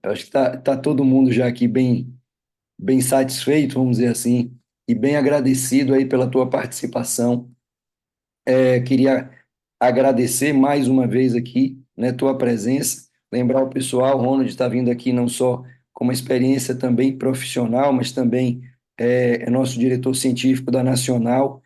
Speaker 1: acho que tá todo mundo já aqui bem satisfeito, vamos dizer assim, e bem agradecido aí pela tua participação. Queria agradecer mais uma vez aqui, né, tua presença, lembrar o pessoal, o Ronald está vindo aqui não só com uma experiência também profissional, mas também é nosso diretor científico da Nacional,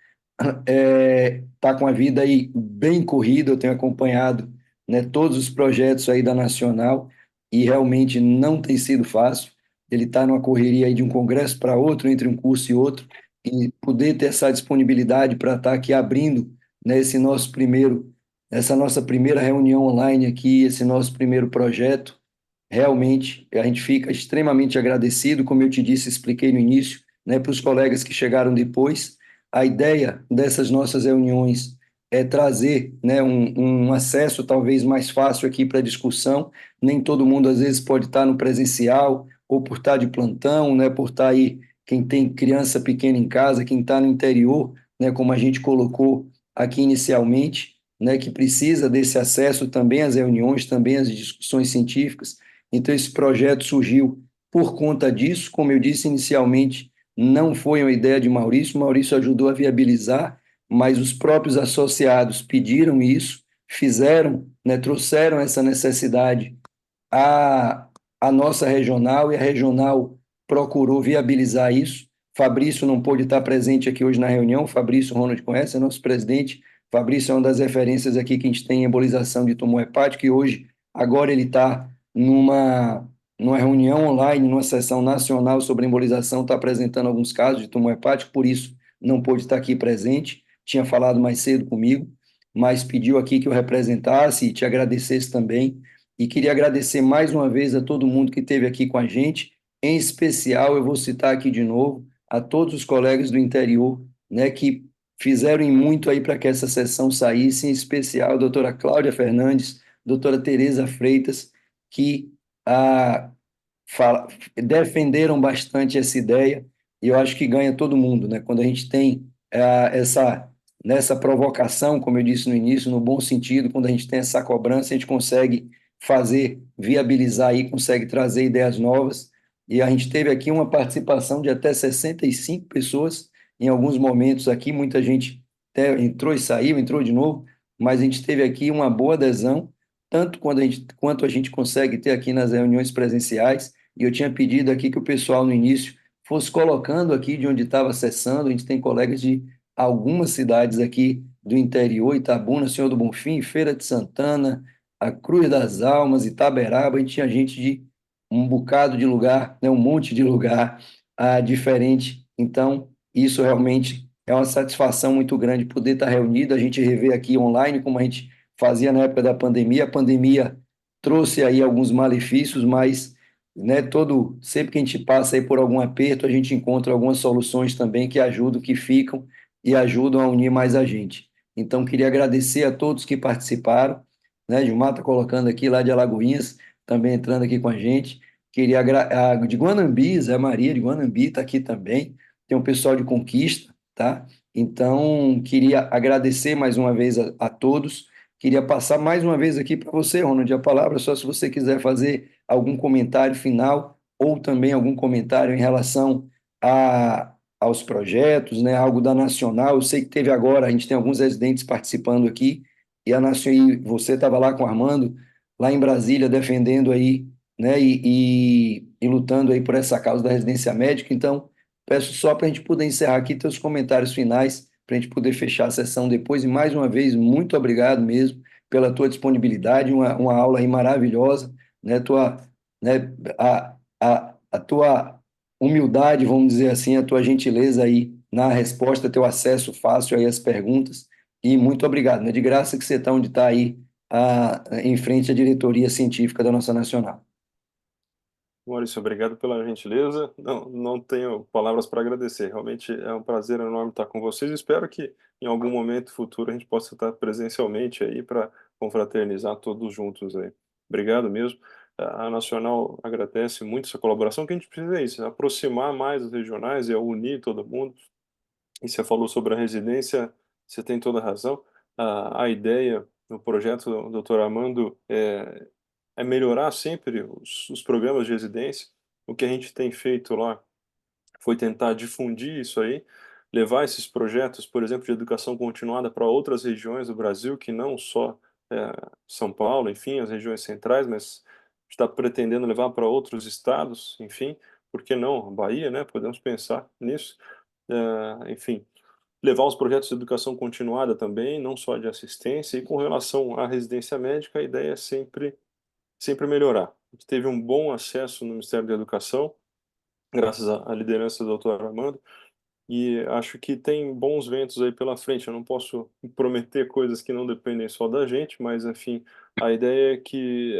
Speaker 1: está com a vida aí bem corrida, eu tenho acompanhado né, todos os projetos aí da Nacional, e realmente não tem sido fácil. Ele está numa correria aí de um congresso para outro, entre um curso e outro, e poder ter essa disponibilidade para estar aqui abrindo, né, essa nossa primeira reunião online aqui, esse nosso primeiro projeto. Realmente, a gente fica extremamente agradecido, como eu te disse, expliquei no início, né, para os colegas que chegaram depois. A ideia dessas nossas reuniões é trazer, né, um acesso talvez mais fácil aqui para a discussão. Nem todo mundo, às vezes, pode estar no presencial, ou por estar de plantão, né, por estar aí, quem tem criança pequena em casa, quem está no interior, né, como a gente colocou aqui inicialmente, né, que precisa desse acesso também às reuniões, também às discussões científicas. Então, esse projeto surgiu por conta disso, como eu disse inicialmente, não foi uma ideia de Maurício, Maurício ajudou a viabilizar, mas os próprios associados pediram isso, fizeram, né, trouxeram essa necessidade à, à nossa regional e a regional procurou viabilizar isso. Fabrício não pôde estar presente aqui hoje na reunião, Fabrício Ronald conhece, é nosso presidente. Fabrício é uma das referências aqui que a gente tem em embolização de tumor hepático e hoje, agora ele está numa reunião online, numa sessão nacional sobre embolização, está apresentando alguns casos de tumor hepático, por isso não pôde estar aqui presente, tinha falado mais cedo comigo, mas pediu aqui que eu representasse e te agradecesse também. E queria agradecer mais uma vez a todo mundo que esteve aqui com a gente, em especial, eu vou citar aqui de novo, a todos os colegas do interior, né, que fizeram em muito aí para que essa sessão saísse, em especial a doutora Cláudia Fernandes, doutora Tereza Freitas, que ah, defenderam bastante essa ideia, e eu acho que ganha todo mundo, né? Quando a gente tem nessa provocação, como eu disse no início, no bom sentido, quando a gente tem essa cobrança, a gente consegue fazer, viabilizar aí, consegue trazer ideias novas, e a gente teve aqui uma participação de até 65 pessoas em alguns momentos aqui, muita gente até entrou e saiu, entrou de novo, mas a gente teve aqui uma boa adesão, tanto quanto a gente consegue ter aqui nas reuniões presenciais, e eu tinha pedido aqui que o pessoal no início fosse colocando aqui de onde estava acessando. A gente tem colegas de algumas cidades aqui do interior, Itabuna, Senhor do Bonfim, Feira de Santana, a Cruz das Almas, Itaberaba. A gente tinha gente de um bocado de lugar, né, um monte de lugar diferente. Então, isso realmente é uma satisfação muito grande poder estar reunido, a gente rever aqui online, como a gente fazia na época da pandemia. A pandemia trouxe aí alguns malefícios, mas né, sempre que a gente passa aí por algum aperto, a gente encontra algumas soluções também que ajudam, que ficam e ajudam a unir mais a gente. Então, queria agradecer a todos que participaram, né, Gilmar está colocando aqui lá de Alagoinhas, também entrando aqui com a gente. Queria de Guanambi, Zé Maria de Guanambi está aqui também. Tem um pessoal de Conquista, tá? Então, queria agradecer mais uma vez a todos. Queria passar mais uma vez aqui para você, Ronald, a palavra, só se você quiser fazer algum comentário final ou também algum comentário em relação aos projetos, né, algo da Nacional. Eu sei que teve agora, a gente tem alguns residentes participando aqui, e você estava lá com o Armando, lá em Brasília, defendendo aí, né, e lutando aí por essa causa da residência médica. Então, peço só para a gente poder encerrar aqui teus comentários finais, para a gente poder fechar a sessão depois. E mais uma vez, muito obrigado mesmo pela tua disponibilidade, uma aula aí maravilhosa, né, né, a tua humildade, vamos dizer assim, a tua gentileza aí na resposta, teu acesso fácil aí às perguntas, e muito obrigado, né, de graça que você está onde está aí, em frente à diretoria científica da nossa Nacional.
Speaker 2: Maurício, obrigado pela gentileza. Não tenho palavras para agradecer. Realmente é um prazer enorme estar com vocês. Espero que em algum momento futuro a gente possa estar presencialmente aí para confraternizar todos juntos aí. Obrigado mesmo. A Nacional agradece muito essa colaboração, que a gente precisa é isso, aproximar mais os regionais e unir todo mundo. E você falou sobre a residência, você tem toda a razão. A ideia no projeto do Dr. Armando é melhorar sempre os programas de residência. O que a gente tem feito lá foi tentar difundir isso aí, levar esses projetos, por exemplo, de educação continuada para outras regiões do Brasil, que não só São Paulo, enfim, as regiões centrais, mas está pretendendo levar para outros estados, enfim, por que não? Bahia, né? Podemos pensar nisso. Enfim, levar os projetos de educação continuada também, não só de assistência, e com relação à residência médica, a ideia é sempre melhorar. A gente teve um bom acesso no Ministério da Educação, graças à liderança do doutor Armando, e acho que tem bons ventos aí pela frente. Eu não posso prometer coisas que não dependem só da gente, mas enfim, a ideia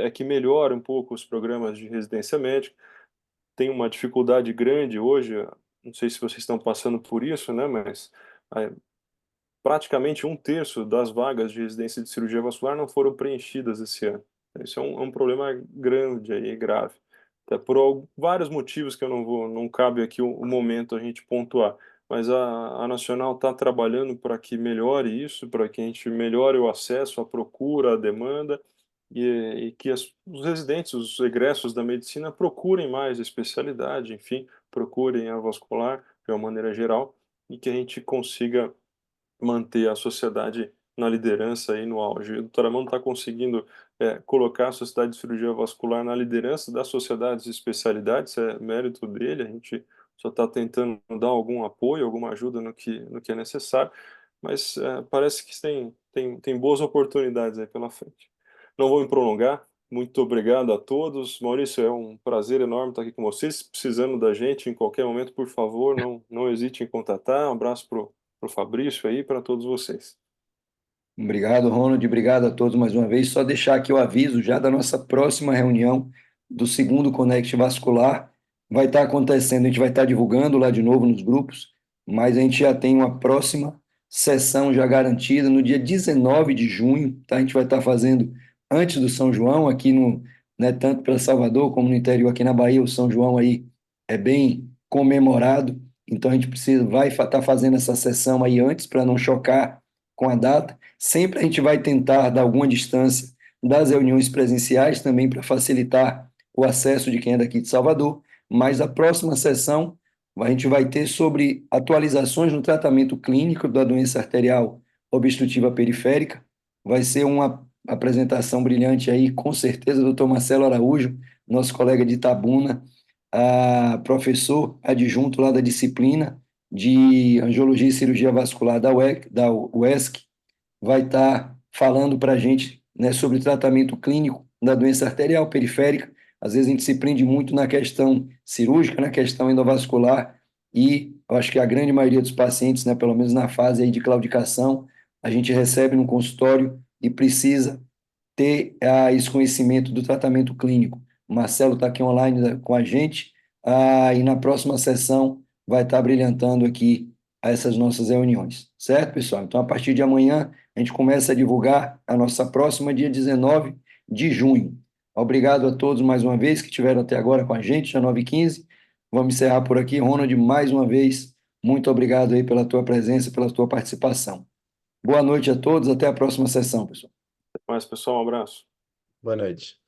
Speaker 2: é que melhore um pouco os programas de residência médica. Tem uma dificuldade grande hoje, não sei se vocês estão passando por isso, né, mas eh, praticamente um terço das vagas de residência de cirurgia vascular não foram preenchidas esse ano. Isso é um problema grande aí, grave. Até por vários motivos que eu não cabe aqui o momento a gente pontuar. Mas a Nacional está trabalhando para que melhore isso, para que a gente melhore o acesso, a procura, a demanda, e que os residentes, os egressos da medicina procurem mais a especialidade, enfim, procurem a vascular de uma maneira geral, e que a gente consiga manter a sociedade na liderança aí no auge. O doutor Amando está conseguindo colocar a Sociedade de Cirurgia Vascular na liderança das sociedades e especialidades, é mérito dele, a gente só está tentando dar algum apoio, alguma ajuda no que é necessário, mas parece que tem boas oportunidades aí pela frente. Não vou me prolongar, muito obrigado a todos. Maurício, é um prazer enorme estar aqui com vocês. Precisando da gente em qualquer momento, por favor, não hesite em contatar. Um abraço para o Fabrício aí e para todos vocês.
Speaker 1: Obrigado, Ronald. Obrigado a todos mais uma vez. Só deixar aqui o aviso já da nossa próxima reunião do segundo Connect Vascular. Vai estar acontecendo, a gente vai estar divulgando lá de novo nos grupos, mas a gente já tem uma próxima sessão já garantida no dia 19 de junho, tá? A gente vai estar fazendo antes do São João, aqui no, né, tanto para Salvador como no interior, aqui na Bahia, o São João aí é bem comemorado, então a gente vai estar fazendo essa sessão aí antes para não chocar com a data. Sempre a gente vai tentar dar alguma distância das reuniões presenciais também para facilitar o acesso de quem é daqui de Salvador, mas a próxima sessão a gente vai ter sobre atualizações no tratamento clínico da doença arterial obstrutiva periférica. Vai ser uma apresentação brilhante aí, com certeza, do Dr. Marcelo Araújo, nosso colega de Itabuna, professor adjunto lá da disciplina de Angiologia e Cirurgia Vascular da UESC, vai estar falando para a gente, né, sobre o tratamento clínico da doença arterial periférica. Às vezes a gente se prende muito na questão cirúrgica, na questão endovascular, e eu acho que a grande maioria dos pacientes, né, pelo menos na fase aí de claudicação, a gente recebe no consultório e precisa ter esse conhecimento do tratamento clínico. O Marcelo está aqui online, né, com a gente, e na próxima sessão vai estar brilhantando aqui essas nossas reuniões, certo, pessoal? Então, a partir de amanhã, a gente começa a divulgar a nossa próxima, dia 19 de junho. Obrigado a todos mais uma vez que estiveram até agora com a gente, já 9h15. Vamos encerrar por aqui. Ronald, mais uma vez, muito obrigado aí pela tua presença, pela tua participação. Boa noite a todos, até a próxima sessão, pessoal.
Speaker 2: Até mais, pessoal, um abraço.
Speaker 3: Boa noite.